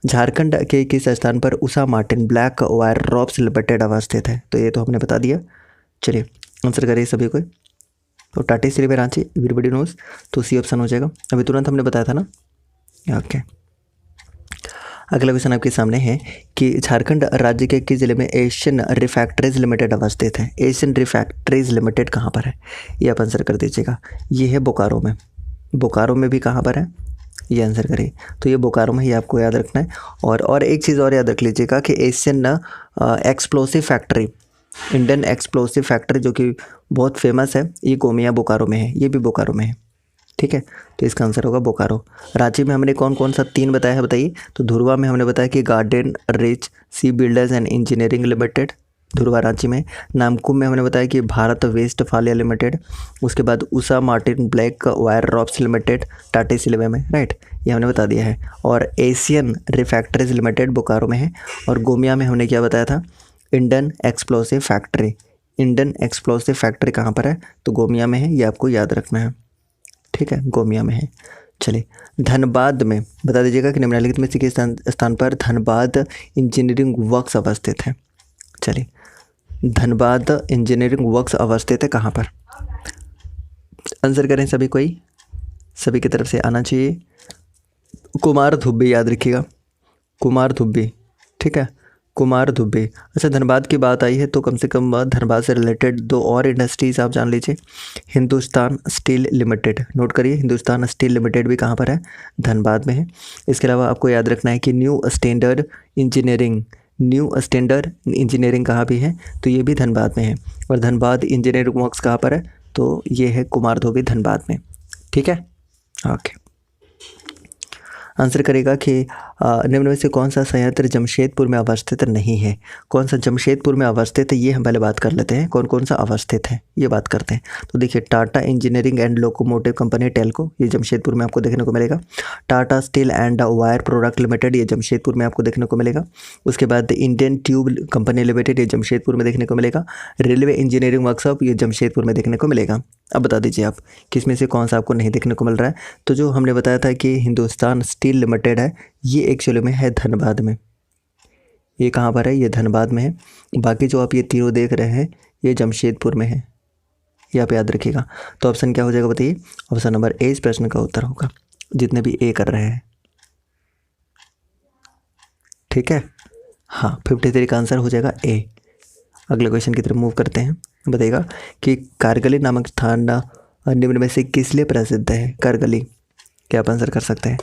झारखंड के किस स्थान पर Usha Martin black wire ropes limited अवस्थित है? तो ये तो हमने बता दिया। चलिए आंसर करिए सभी को। तो टाटे सिल्वे रांची, एवरीबॉडी नोज, तो सी ऑप्शन हो जाएगा। अभी तुरंत हमने बताया था ना। ओके, अगला क्वेश्चन आपके सामने है कि झारखंड राज्य के किस जिले में एशियन रिफैक्ट्रीज लिमिटेड अवस्थित है? एशियन रिफैक्ट्रीज लिमिटेड कहाँ पर है? ये आप आंसर कर दीजिएगा। ये है बोकारो में। बोकारो में भी कहाँ पर है? ये आंसर करिए। तो ये बोकारो में ही आपको याद रखना है। और एक चीज़ और याद रख लीजिएगा कि Asian explosive factory, Indian explosive factory जो कि बहुत फेमस है, ये गोमिया बोकारो में है। ये भी बोकारो में है। ठीक है, तो इसका आंसर होगा बोकारो। रांची में हमने कौन कौन सा 3 बताया है बताइए? तो ध्रुवा में हमने बताया कि Garden Reach C builders and engineering limited, Dhurwa Ranchi में। नामकुम में हमने बताया कि भारत वेस्टफालिया लिमिटेड। उसके बाद Usha Martin black wire ropes limited, टाटे सिल्वे में, राइट, ये हमने बता दिया है। और एशियन रिफैक्ट्रीज लिमिटेड बोकारो में है। और गोमिया में हमने क्या बताया था? Indian explosive factory. Indian explosive factory कहाँ पर है? तो गोमिया में है, ये आपको याद रखना है। ठीक है, गोमिया में है। चलिए धनबाद में बता दीजिएगा कि निम्नलिखित में से किस स्थान पर धनबाद इंजीनियरिंग वर्क्स अवस्थित है? चलिए धनबाद इंजीनियरिंग वर्क्स अवस्थित है कहाँ पर? आंसर करें सभी कोई, सभी की तरफ से आना चाहिए। कुमार धुब्बी, याद रखिएगा, कुमार धुब्बी। ठीक है, कुमार धुब्बी। अच्छा, धनबाद की बात आई है तो कम से कम धनबाद से रिलेटेड 2 और इंडस्ट्रीज़ आप जान लीजिए। हिंदुस्तान स्टील लिमिटेड, नोट करिए, हिंदुस्तान स्टील लिमिटेड भी कहाँ पर है? धनबाद में है। इसके अलावा आपको याद रखना है कि न्यू स्टैंडर्ड इंजीनियरिंग कहाँ भी है? तो ये भी धनबाद में है। और धनबाद इंजीनियरिंग वर्क्स कहाँ पर है? तो ये है कुमार धुब्बी, धनबाद में। ठीक है, ओके। आंसर करेगा कि निम्न में से कौन सा संयंत्र जमशेदपुर में अवस्थित नहीं है? कौन सा जमशेदपुर में अवस्थित है, ये हम पहले बात कर लेते हैं। कौन कौन सा अवस्थित है ये बात करते हैं। तो देखिए, Tata engineering and locomotive company Telco, ये जमशेदपुर में आपको देखने को मिलेगा। Tata steel and wire product limited, ये जमशेदपुर में आपको देखने को मिलेगा। उसके बाद इंडियन ट्यूब कंपनी लिमिटेड, ये जमशेदपुर में देखने को मिलेगा। रेलवे इंजीनियरिंग वर्कशॉप, ये जमशेदपुर में देखने को मिलेगा। अब बता दीजिए आप किस में से कौन सा आपको नहीं देखने को मिल रहा है? तो जो हमने बताया था कि हिंदुस्तान स्टील लिमिटेड है, ये एक्चुअली में है धनबाद में। ये कहाँ पर है? ये धनबाद में है। बाकी जो आप ये तीनों देख रहे हैं, ये जमशेदपुर में है, ये आप याद रखिएगा। तो ऑप्शन क्या हो जाएगा बताइए? ऑप्शन नंबर ए इस प्रश्न का उत्तर होगा, जितने भी ए कर रहे हैं। ठीक है, हाँ, 53 का आंसर हो जाएगा ए। अगले क्वेश्चन की तरफ मूव करते हैं। बताइएगा कि कारगली नामक स्थान निम्न में से किस लिए प्रसिद्ध है? करगली, क्या आप आंसर कर सकते हैं?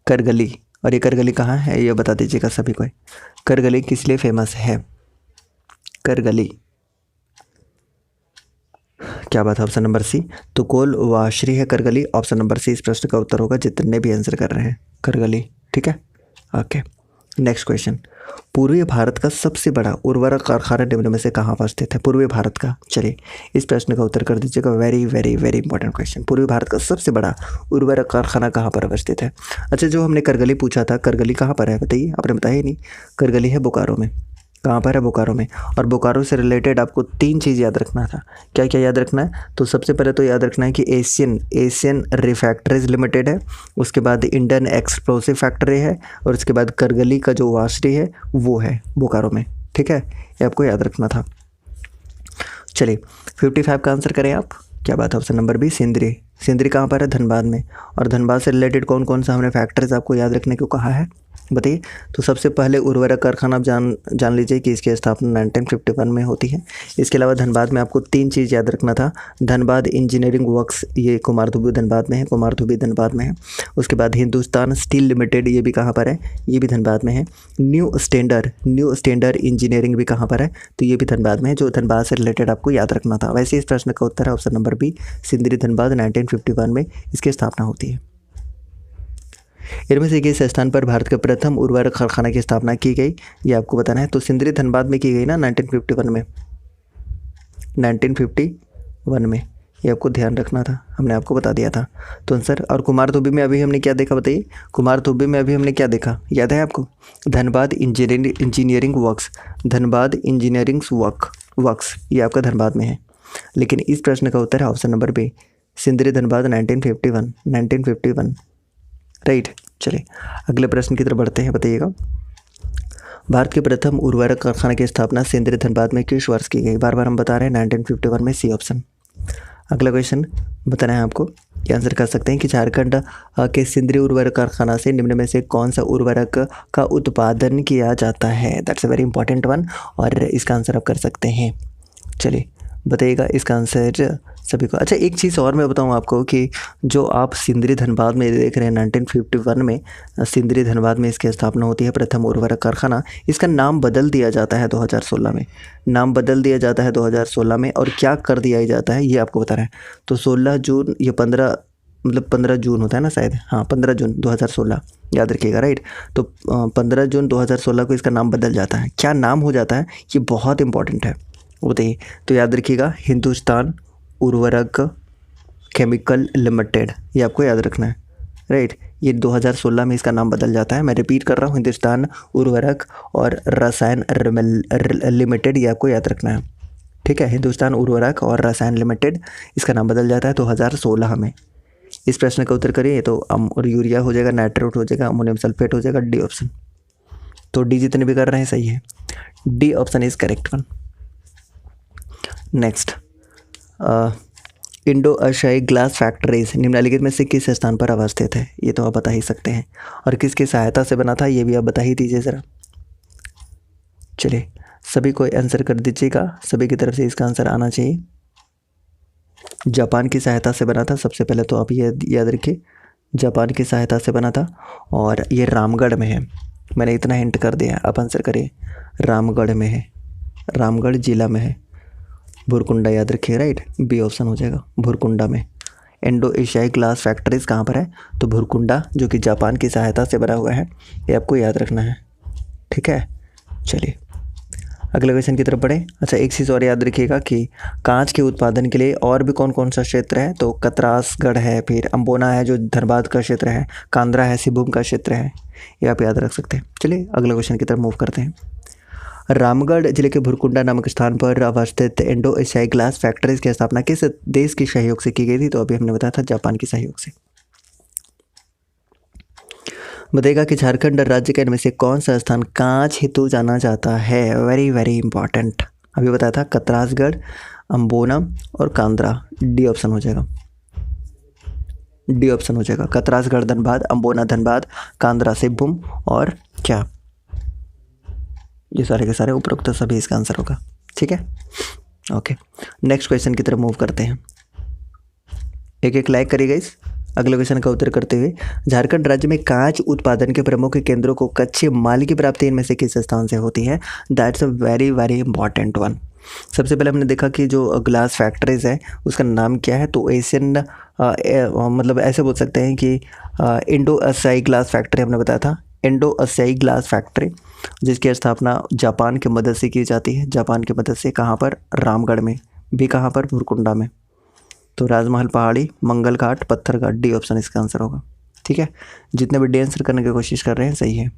करगली, और ये करगली कहाँ है ये बता दीजिएगा सभी को। करगली किस लिए फेमस है? करगली, क्या बात है? ऑप्शन नंबर सी, तो कोल वाशरी है करगली। ऑप्शन नंबर सी इस प्रश्न का उत्तर होगा, जितने भी आंसर कर रहे हैं, करगली। ठीक है, ओके। नेक्स्ट क्वेश्चन, पूर्वी भारत का सबसे बड़ा उर्वरक कारखाना निम्न में से कहाँ पर स्थित है? पूर्वी भारत का, चलिए इस प्रश्न का उत्तर कर दीजिएगा। Very very very important question. पूर्वी भारत का सबसे बड़ा उर्वरक कारखाना कहाँ पर अवस्थित है? अच्छा, जो हमने करगली पूछा था, करगली कहाँ पर है बताइए, आपने बताया ही नहीं। करगली है बोकारो में। कहाँ पर है? बोकारो में। और बोकारो से रिलेटेड आपको 3 चीज़ याद रखना था। क्या क्या याद रखना है? तो सबसे पहले तो याद रखना है कि एशियन रिफैक्ट्रीज लिमिटेड है, उसके बाद इंडियन एक्सप्लोसिव फैक्ट्री है, और उसके बाद करगली का जो वास्टी है वो है बोकारो में। ठीक है, ये आपको याद रखना था। चलिए 55 का आंसर करें आप। क्या बात है? Option number B, Sindri. Sindri कहाँ पर है? धनबाद में। और धनबाद से रिलेटेड कौन कौन सा हमने फैक्टर्स आपको याद रखने को कहा है बताइए। तो सबसे पहले उर्वरक कारखाना आप जान लीजिए कि इसकी स्थापना 1951 में होती है। इसके अलावा धनबाद में आपको 3 चीज़ याद रखना था। धनबाद इंजीनियरिंग वर्क्स, ये कुमारधुबी धनबाद में है, कुमारधुबी धनबाद में है। उसके बाद हिंदुस्तान स्टील लिमिटेड, ये भी कहाँ पर है? ये भी धनबाद में है। न्यू स्टैंडर्ड इंजीनियरिंग भी कहाँ पर है? तो ये भी धनबाद में है। जो धनबाद से रिलेटेड आपको याद रखना था। वैसे इस प्रश्न का उत्तर है option number B, Sindri Dhanbad 1951 में इसकी स्थापना होती है। इनमें से किस स्थान पर भारत के प्रथम उर्वरक कारखाना की स्थापना की गई, ये आपको बताना है। तो सिंदरी धनबाद में की गई ना 1951 में, 1951 में, ये आपको ध्यान रखना था, हमने आपको बता दिया था। तो आंसर, और कुमारधुबी में अभी हमने क्या देखा बताइए? कुमारधुबी में अभी हमने क्या देखा, याद है आपको? Dhanbad engineering works, Dhanbad engineering works, ये आपका धनबाद में है। लेकिन इस प्रश्न का उत्तर है option number B, Sindri Dhanbad 1951। Right. चलिए अगले प्रश्न की तरफ बढ़ते हैं, बताइएगा। भारत के प्रथम उर्वरक कारखाना की स्थापना सिंदरी धनबाद में किस वर्ष की गई? बार बार हम बता रहे हैं 1951 में, सी ऑप्शन। अगला क्वेश्चन बताना है आपको, ये आंसर कर सकते हैं कि झारखंड के सिंदरी उर्वरक कारखाना से निम्न में से कौन सा उर्वरक का उत्पादन किया जाता है? That's a very important one, और इसका आंसर आप कर सकते हैं। चलिए बताइएगा इसका आंसर सभी को। अच्छा, एक चीज़ और मैं बताऊं आपको कि जो आप सिंदरी धनबाद में देख रहे हैं 1951 में सिंदरी धनबाद में इसकी स्थापना होती है, प्रथम उर्वरक कारखाना। इसका नाम बदल दिया जाता है 2016 में, नाम बदल दिया जाता है 2016 में, और क्या कर दिया जाता है ये आपको बता रहे हैं। तो 16 जून, ये 15 जून होता है ना शायद, हाँ 15 जून 2016, याद रखिएगा। राइट। तो 15 जून 2016 को इसका नाम बदल जाता है। क्या नाम हो जाता है, ये बहुत इंपॉर्टेंट है, बताइए। तो याद रखिएगा, हिंदुस्तान उर्वरक केमिकल लिमिटेड, ये आपको याद रखना है। राइट, ये 2016 में इसका नाम बदल जाता है। मैं रिपीट कर रहा हूँ, हिंदुस्तान उर्वरक और रसायन लिमिटेड, ये आपको याद रखना है। ठीक है, हिंदुस्तान उर्वरक और रसायन लिमिटेड, इसका नाम बदल जाता है 2016 में। इस प्रश्न का उत्तर करिए। तो और यूरिया हो जाएगा, नाइट्रेट हो जाएगा, अमोनियम सल्फेट हो जाएगा, डी ऑप्शन। तो डी जितने भी कर रहे हैं सही है, D option is correct one. Next, Indo एशियाई ग्लास फैक्ट्रीज निम्नलिखित में से किस स्थान पर अवस्थित है? ये तो आप बता ही सकते हैं। और किसकी सहायता से बना था ये भी आप बता ही दीजिए ज़रा। चलिए सभी को आंसर कर दीजिएगा, सभी की तरफ से इसका आंसर आना चाहिए। जापान की सहायता से बना था, सबसे पहले तो आप ये याद रखिए, जापान की सहायता से बना था। और ये रामगढ़ में है, मैंने इतना हिंट कर दिया, आप आंसर करिए। रामगढ़ में है, रामगढ़ जिला में है। भुरकुंडा याद रखिए। राइट, बी ऑप्शन हो जाएगा, भुरकुंडा में। इंडो एशियाई ग्लास फैक्ट्रीज कहाँ पर है? तो भुरकुंडा, जो कि जापान की सहायता से बना हुआ है, ये आपको याद रखना है। ठीक है, चलिए अगले क्वेश्चन की तरफ बढ़े। अच्छा, एक चीज़ और याद रखिएगा कि कांच के उत्पादन के लिए और भी कौन कौन सा क्षेत्र है? तो कतरासगढ़ है, फिर अम्बोना है जो धनबाद का क्षेत्र है, कांद्रा है, सिबुम का क्षेत्र है, ये आप याद रख सकते हैं। चलिए अगले क्वेश्चन की तरफ मूव करते हैं। रामगढ़ जिले के भुरकुंडा नामक स्थान पर अवस्थित इंडो एशियाई ग्लास फैक्ट्रीज की स्थापना किस देश के सहयोग से की गई थी? तो अभी हमने बताया था जापान के सहयोग से। बताइएगा कि झारखंड राज्य के इनमें से कौन सा स्थान कांच हेतु जाना जाता है? वेरी वेरी इंपॉर्टेंट, अभी बताया था कतरासगढ़, अम्बोना और कांद्रा, डी ऑप्शन हो जाएगा, डी ऑप्शन हो जाएगा। कतरासगढ़ धनबाद, अम्बोना धनबाद, कांद्रा सिबुम, और क्या, ये सारे के सारे उपरोक्त सभी इसका आंसर होगा। ठीक है, ओके। नेक्स्ट क्वेश्चन की तरफ मूव करते हैं। एक एक लाइक करिएगा इस अगले क्वेश्चन का उत्तर करते हुए। झारखंड राज्य में कांच उत्पादन के प्रमुख केंद्रों को कच्चे माल की प्राप्ति इनमें से किस स्थान से होती है? That's a very very important one. सबसे पहले हमने देखा कि जो ग्लास फैक्ट्रीज है उसका नाम क्या है? तो एशियन मतलब ऐसे बोल सकते हैं कि इंडो एशियाई ग्लास फैक्ट्री हमने बताया था, इंडो एशियाई ग्लास फैक्ट्री, जिसकी स्थापना जापान की मदद से की जाती है। जापान की मदद से कहाँ पर? रामगढ़ में। भी कहाँ पर? भुरकुंडा में। तो राजमहल पहाड़ी, मंगल घाट, पत्थर घाट, डी ऑप्शन इसका आंसर होगा। ठीक है, जितने भी डी आंसर करने की कोशिश कर रहे हैं सही है।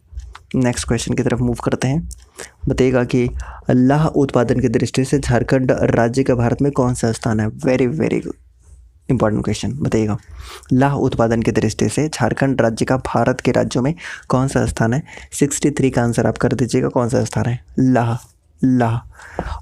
नेक्स्ट क्वेश्चन की तरफ मूव करते हैं। बताइएगा कि लाह उत्पादन की दृष्टि से झारखंड राज्य का भारत में कौन सा स्थान है? Very very important question. बताइएगा लाह उत्पादन की दृष्टि से झारखंड राज्य का भारत के राज्यों में कौन सा स्थान है? 63 का आंसर आप कर दीजिएगा। कौन सा स्थान है? लाह। लाह।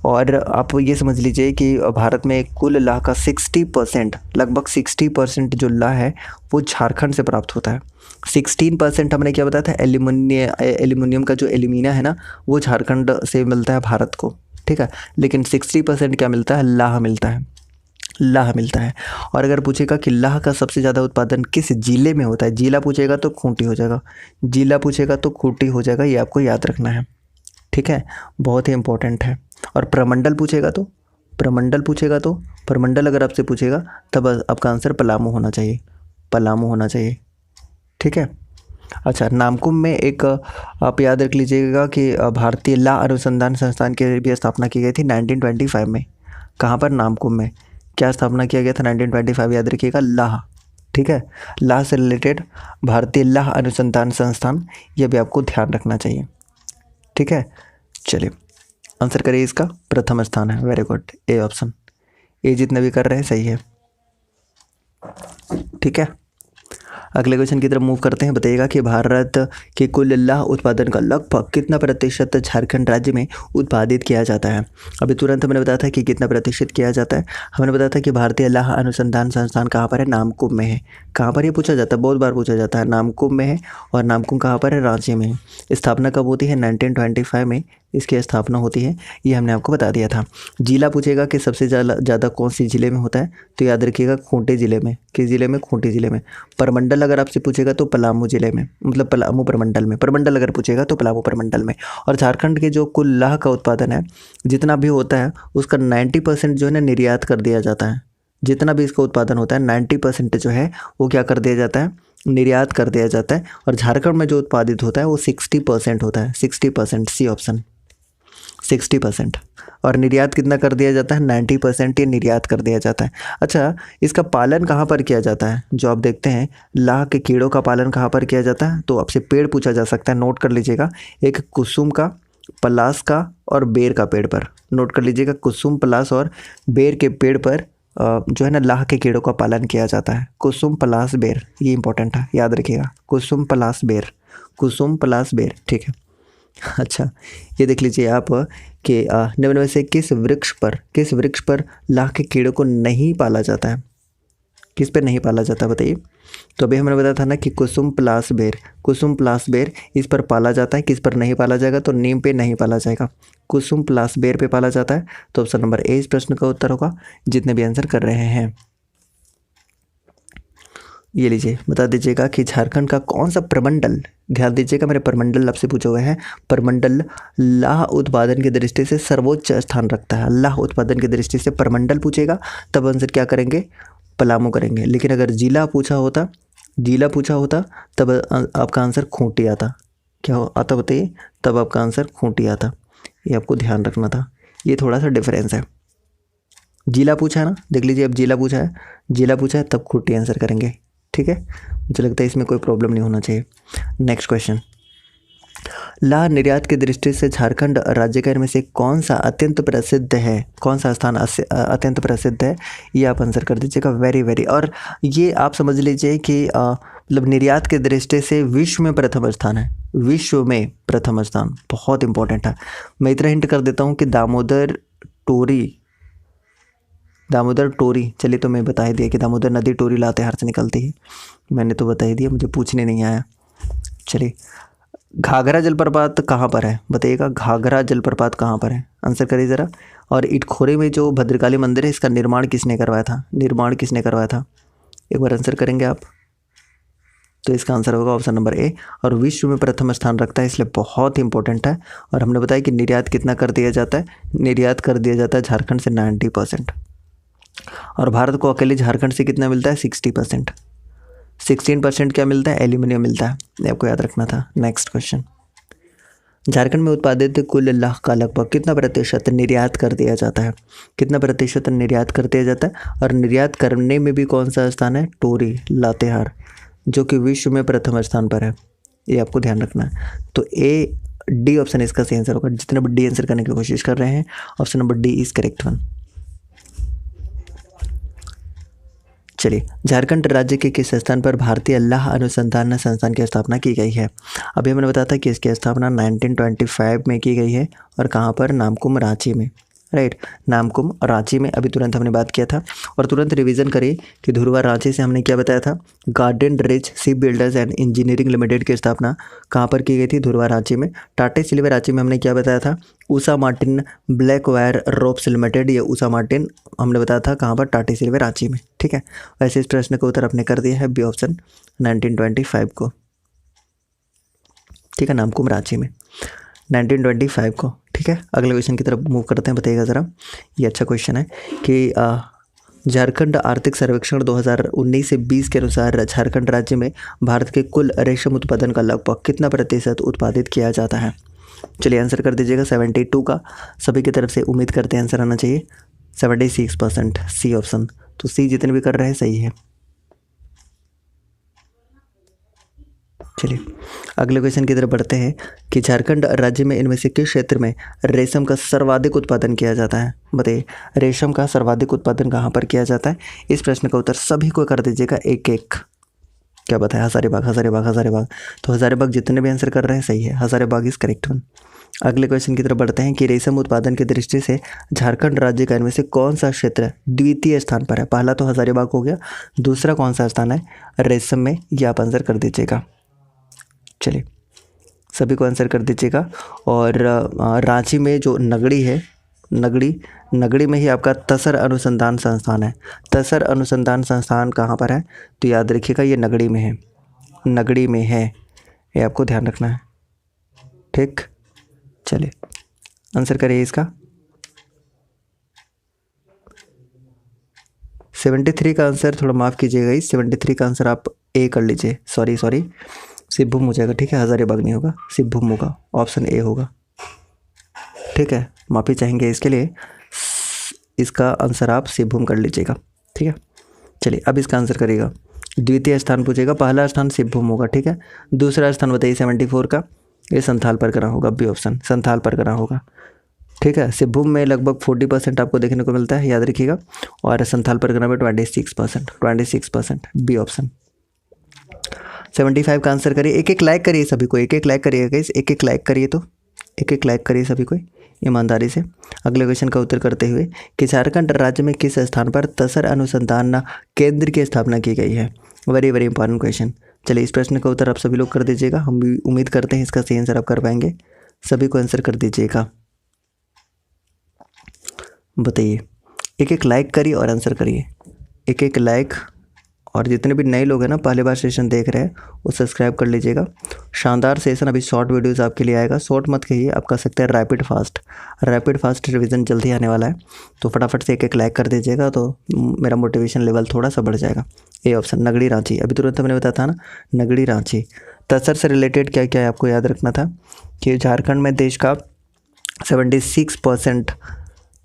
और आप ये समझ लीजिए कि भारत में कुल लाह का 60%, लगभग 60% जो लाह है वो झारखंड से प्राप्त होता है। 16% हमने क्या बताया था? एल्यूमिनियम का जो एल्यूमिना है ना, वो झारखंड से मिलता है भारत को। ठीक है, लेकिन 60% क्या मिलता है? लाह मिलता है। लाह मिलता है। और अगर पूछेगा कि लाह का सबसे ज़्यादा उत्पादन किस जिले में होता है? जिला पूछेगा तो खूंटी हो जाएगा, जिला पूछेगा तो खूंटी हो जाएगा, ये आपको याद रखना है। ठीक है, बहुत ही इंपॉर्टेंट है। और प्रमंडल पूछेगा तो प्रमंडल अगर आपसे पूछेगा तब आपका आंसर पलामू होना चाहिए। पलामू होना चाहिए। ठीक है। अच्छा, नामकुम में एक आप याद रख लीजिएगा कि भारतीय लाह अनुसंधान संस्थान की भी स्थापना की गई थी 1925 में। कहाँ पर? नामकुम में। क्या स्थापना किया गया था 1925? याद रखिएगा, लाह। ठीक है, लाह से रिलेटेड भारतीय लाह अनुसंधान संस्थान, यह भी आपको ध्यान रखना चाहिए। ठीक है, चलिए आंसर करिए इसका। प्रथम स्थान है। Very good, A option. A जितने भी कर रहे हैं सही है। ठीक है, अगले क्वेश्चन की तरफ मूव करते हैं। बताइएगा कि भारत के कुल लाह उत्पादन का लगभग कितना प्रतिशत झारखंड राज्य में उत्पादित किया जाता है? अभी तुरंत हमने बताया था कि कितना प्रतिशत किया जाता है। हमने बताया था कि भारतीय लाह अनुसंधान संस्थान कहाँ पर है? नामकुम में है। कहाँ पर ये पूछा जाता है? बहुत बार पूछा जाता है। नामकुम में है। और नामकुम कहाँ पर है? रांची में। स्थापना कब होती है? 1925 में इसकी स्थापना होती है, ये हमने आपको बता दिया था। जिला पूछेगा कि सबसे ज़्यादा कौन सी ज़िले में होता है, तो याद रखिएगा खूंटी ज़िले में। किस ज़िले में? खूंटी ज़िले में। परमंडल अगर आपसे पूछेगा तो पलामू ज़िले में, मतलब पलामू प्रमंडल में। परमंडल अगर पूछेगा तो पलामू प्रमंडल में। और झारखंड के जो कुल लाह का उत्पादन है जितना भी होता है उसका 90% जो है ना निर्यात कर दिया जाता है। जितना भी इसका उत्पादन होता है 90% जो है वो क्या कर दिया जाता है? निर्यात कर दिया जाता है। और झारखंड में जो उत्पादित होता है वो 60% होता है। 60%, सी ऑप्शन, 60%। और निर्यात कितना कर दिया जाता है? 90% ये निर्यात कर दिया जाता है। अच्छा, इसका पालन कहाँ पर किया जाता है? जो आप देखते हैं लाह के कीड़ों का पालन कहाँ पर किया जाता है? तो आपसे पेड़ पूछा जा सकता है, नोट कर लीजिएगा। एक कुसुम का, पलास का और बेर का पेड़ पर। नोट कर लीजिएगा, कुसुम, पलास और बेर के पेड़ पर जो है ना लाह के कीड़ों का पालन किया जाता है। कुसुम, पलास, बेर, ये इंपॉर्टेंट है, याद रखिएगा। कुसुम, पलास, बेर। कुसुम, पलास, बेर। ठीक है। अच्छा, ये देख लीजिए आप कि निम्न में से किस वृक्ष पर लाह के कीड़ों को नहीं पाला जाता है? किस पर नहीं पाला जाता बताइए? तो अभी हमने बताया था ना कि कुसुम प्लास बेर इस पर पाला जाता है। किस पर नहीं पाला जाएगा? तो नीम पे नहीं पाला जाएगा, कुसुम प्लास बेर पे पाला जाता है। तो ऑप्शन नंबर ए इस प्रश्न का उत्तर होगा, जितने भी आंसर कर रहे हैं। ये लीजिए, बता दीजिएगा कि झारखंड का कौन सा प्रमंडल, ध्यान दीजिएगा मेरे प्रमंडल आपसे पूछे हुए हैं, प्रमंडल लाह उत्पादन की दृष्टि से सर्वोच्च स्थान रखता है। लाह उत्पादन की दृष्टि से प्रमंडल पूछेगा तब आंसर क्या करेंगे? पलामू करेंगे। लेकिन अगर जिला पूछा होता तब आपका आंसर खूंटी आता। क्या आता बताइए? तब आपका आंसर खूंटी आता। ये आपको ध्यान रखना था, ये थोड़ा सा डिफरेंस है। जिला पूछा है ना, देख लीजिए, अब जिला पूछा है तब खूंटी आंसर करेंगे। ठीक है, मुझे लगता है इसमें कोई प्रॉब्लम नहीं होना चाहिए। नेक्स्ट क्वेश्चन, लाह निर्यात की दृष्टि से झारखंड राज्य के में से कौन सा अत्यंत प्रसिद्ध है? कौन सा स्थान अत्यंत प्रसिद्ध है? ये आप आंसर कर दीजिएगा। वेरी और ये आप समझ लीजिए कि मतलब निर्यात की दृष्टि से विश्व में प्रथम स्थान है। विश्व में प्रथम स्थान बहुत इंपॉर्टेंट है। मैं इतना हिंट कर देता हूँ कि दामोदर टोरी, चलिए तो मैं बता ही दिया कि दामोदर नदी टोरी लातेहार से निकलती है। मैंने तो बता ही दिया, मुझे पूछने नहीं आया। चलिए, घाघरा जलप्रपात कहाँ पर है? बताइएगा, घाघरा जलप्रपात कहाँ पर है? आंसर करिए ज़रा। और इटखोरी में जो भद्रकाली मंदिर है इसका निर्माण किसने करवाया था? एक बार आंसर करेंगे आप, तो इसका आंसर होगा ऑप्शन नंबर ए। और विश्व में प्रथम स्थान रखता है, इसलिए बहुत ही इंपॉर्टेंट है। और हमने बताया कि निर्यात कितना कर दिया जाता है? निर्यात कर दिया जाता है झारखंड से 90%। और भारत को अकेले झारखंड से कितना मिलता है? 60%। 16% क्या मिलता है, एल्यूमिनियम मिलता है, ये आपको याद रखना था। नेक्स्ट क्वेश्चन, झारखंड में उत्पादित कुल लाख का लगभग कितना प्रतिशत निर्यात कर दिया जाता है, कितना प्रतिशत निर्यात कर दिया जाता है, और निर्यात करने में भी कौन सा स्थान है, टोरी लातेहार, जो कि विश्व में प्रथम स्थान पर है, ये आपको ध्यान रखना है। तो ए डी ऑप्शन इसका सही आंसर होगा। जितने भी डी आंसर करने की कोशिश कर रहे हैं, option number D is correct one. चलिए, झारखंड राज्य के किस स्थान पर भारतीय लौह अनुसंधान संस्थान की स्थापना की गई है। अभी हमने बताया था कि इसकी स्थापना 1925 में की गई है, और कहाँ पर, नामकुम रांची में, राइट, नामकुम रांची में। अभी तुरंत हमने बात किया था, और तुरंत रिवीजन करिए कि धुरवा रांची से हमने क्या बताया था, garden rich ship builders and engineering limited की स्थापना कहाँ पर की गई थी, धुरवा रांची में। टाटा स्टील रांची में हमने क्या बताया था, Usha Martin black wire ropes limited, ये उषा मार्टिन हमने बताया था कहाँ पर, टाटा स्टील रांची में, ठीक है। वैसे इस प्रश्न का उत्तर आपने कर दिया है बी ऑप्शन 1925 को, ठीक है, नामकुम रांची में 1925 को, ठीक है। अगले क्वेश्चन की तरफ मूव करते हैं, बताइएगा ज़रा, ये अच्छा क्वेश्चन है कि झारखंड आर्थिक सर्वेक्षण 2019 से 20 के अनुसार झारखंड राज्य में भारत के कुल रेशम उत्पादन का लगभग कितना प्रतिशत उत्पादित किया जाता है। चलिए आंसर कर दीजिएगा 72 का, सभी की तरफ से उम्मीद करते हैं आंसर आना चाहिए 76%, सी ऑप्शन। तो सी जितने भी कर रहे हैं सही है। चलिए अगले क्वेश्चन की तरफ बढ़ते हैं कि झारखंड राज्य में इनमें से किस क्षेत्र में रेशम का सर्वाधिक उत्पादन किया जाता है। बताइए, रेशम का सर्वाधिक उत्पादन कहाँ पर किया जाता है। इस प्रश्न का उत्तर सभी को कर दीजिएगा एक एक। क्या बताया, हजारीबाग, हजारीबाग, हजारीबाग। तो हजारीबाग जितने भी आंसर कर रहे हैं सही है, हजारीबाग इज करेक्ट वन। अगले क्वेश्चन की तरफ बढ़ते हैं कि रेशम उत्पादन की दृष्टि से झारखंड राज्य का इनमें से कौन सा क्षेत्र द्वितीय स्थान पर है। पहला तो हजारीबाग हो गया, दूसरा कौन सा स्थान है रेशम में, ये आप आंसर कर दीजिएगा। चलिए सभी को आंसर कर दीजिएगा। और रांची में जो नगड़ी है, नगड़ी में ही आपका तसर अनुसंधान संस्थान है। तसर अनुसंधान संस्थान कहाँ पर है, तो याद रखिएगा ये नगड़ी में है, नगड़ी में है, ये आपको ध्यान रखना है, ठीक। चलिए आंसर करिए इसका। 73 का आंसर, थोड़ा माफ़ कीजिएगा, इस 73 का आंसर आप ए कर लीजिए, सॉरी सिभूम हो जाएगा, ठीक है, हजारीबाग नहीं होगा, सिभूम होगा, ऑप्शन ए होगा, ठीक है। माफ़ी चाहेंगे इसके लिए, इसका आंसर आप सिभूम कर लीजिएगा, ठीक है। चलिए अब इसका आंसर करिएगा। द्वितीय स्थान पूछेगा, पहला स्थान सिभूम होगा, ठीक है। दूसरा स्थान बताइए 74 का, ये संथाल परगना होगा, बी ऑप्शन संथाल परगना होगा, ठीक है। सिभूम में लगभग 40% आपको देखने को मिलता है, याद रखिएगा, और संथाल परगना में 26%, बी ऑप्शन। 75 का आंसर करिए, एक एक लाइक करिए सभी को, एक एक लाइक करिएगा गाइस, एक एक लाइक करिए, तो एक एक लाइक करिए सभी को ईमानदारी से। अगले क्वेश्चन का उत्तर करते हुए कि झारखंड राज्य में किस स्थान पर तसर अनुसंधान केंद्र की स्थापना की गई है। Very very important question. चलिए इस प्रश्न का उत्तर आप सभी लोग कर दीजिएगा, हम भी उम्मीद करते हैं इसका सही आंसर आप कर पाएंगे। सभी को आंसर कर दीजिएगा, बताइए, एक एक लाइक करिए और आंसर करिए, एक एक लाइक। और जितने भी नए लोग हैं ना, पहली बार सेशन देख रहे हैं, वो सब्सक्राइब कर लीजिएगा। शानदार सेशन, अभी शॉर्ट वीडियोस आपके लिए आएगा, शॉर्ट मत कहिए, आप कर सकते हैं रैपिड फास्ट रिवीजन जल्दी आने वाला है। तो फटाफट से एक एक लाइक कर दीजिएगा, तो मेरा मोटिवेशन लेवल थोड़ा सा बढ़ जाएगा। ए ऑप्शन नगड़ी रांची, अभी तुरंत मैंने बताया था ना, नगड़ी रांची। तसर से रिलेटेड क्या क्या है आपको याद रखना था कि झारखंड में देश का 76%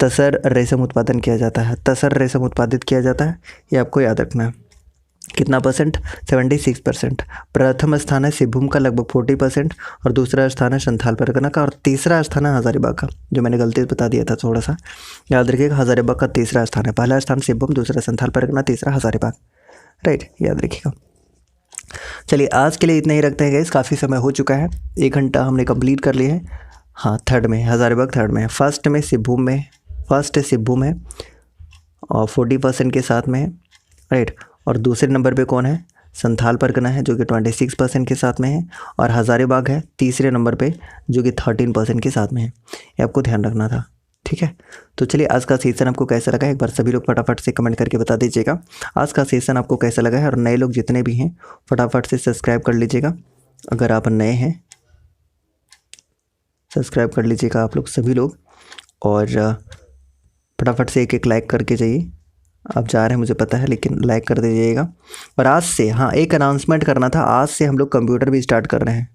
तसर रेशम उत्पादन किया जाता है, तसर रेशम उत्पादित किया जाता है, ये आपको याद रखना है। कितना परसेंट, 76%। प्रथम स्थान है सिभूम का लगभग 40%, और दूसरा स्थान है संथाल परगना का, और तीसरा स्थान है हजारीबाग का, जो मैंने गलती से बता दिया था थोड़ा सा, याद रखिएगा। हजारीबाग का तीसरा स्थान है, पहला स्थान सिभूम, दूसरा संथाल परगना, तीसरा हजारीबाग, राइट, याद रखिएगा। चलिए आज के लिए इतना ही रखते हैं गाइस, काफ़ी समय हो चुका है, 1 घंटा हमने कंप्लीट कर लिया है। हाँ, थर्ड में हजारीबाग, थर्ड में है, फर्स्ट में सिभूम में, फर्स्ट सिभूम है और 40% के साथ में है, राइट। और दूसरे नंबर पे कौन है, संथाल परगना है जो कि 26% के साथ में है, और हजारीबाग है तीसरे नंबर पे जो कि 13% के साथ में है, ये आपको ध्यान रखना था, ठीक है। तो चलिए आज का सेशन आपको कैसा लगा, एक बार सभी लोग फटाफट से कमेंट करके बता दीजिएगा आज का सेशन आपको कैसा लगा है। और नए लोग जितने भी हैं फटाफट से सब्सक्राइब कर लीजिएगा, अगर आप नए हैं सब्सक्राइब कर लीजिएगा आप लोग सभी लोग, और फटाफट से एक एक लाइक करके जाइए, आप जा रहे हैं मुझे पता है, लेकिन लाइक कर दीजिएगा। और आज से, हाँ, एक अनाउंसमेंट करना था, आज से हम लोग कंप्यूटर भी स्टार्ट कर रहे हैं।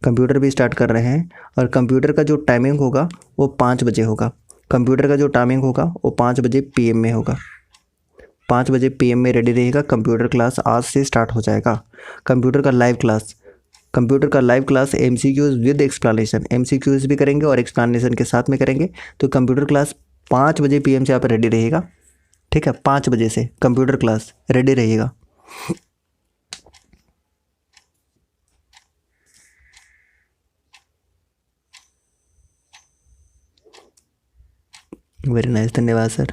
कंप्यूटर भी स्टार्ट कर रहे हैं और कंप्यूटर का जो टाइमिंग होगा वो 5 बजे होगा। कंप्यूटर का जो टाइमिंग होगा वो 5 बजे पीएम में होगा। 5 बजे पीएम में रेडी रहिएगा। कंप्यूटर क्लास आज से स्टार्ट हो जाएगा। कंप्यूटर का लाइव क्लास, कंप्यूटर का live class MCQs with explanation, MCQs भी करेंगे और एक्सप्लेनेशन के साथ में करेंगे। तो कंप्यूटर क्लास 5 बजे पीएम से आप रेडी रहिएगा, ठीक है। 5 बजे से कंप्यूटर क्लास रेडी रहिएगा। वेरी नाइस, धन्यवाद सर।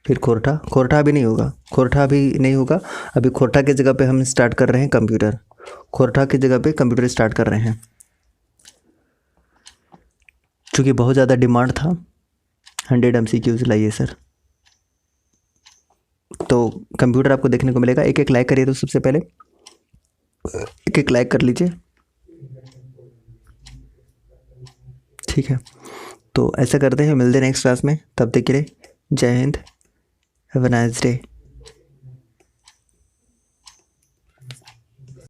फिर खोरठा, खोरठा भी नहीं होगा, खोरठा भी नहीं होगा। अभी खोरठा की जगह पे हम स्टार्ट कर रहे हैं कंप्यूटर, खोरठा की जगह पे कंप्यूटर स्टार्ट कर रहे हैं, क्योंकि बहुत ज़्यादा डिमांड था। 100 MCQs लाइए सर। तो कंप्यूटर आपको देखने को मिलेगा। एक एक लाइक करिए, तो सबसे पहले एक एक लाइक कर लीजिए, ठीक है। तो ऐसा करते हैं, मिलते हैं नेक्स्ट क्लास में। तब तक के लिए जय Hind, have a nice day.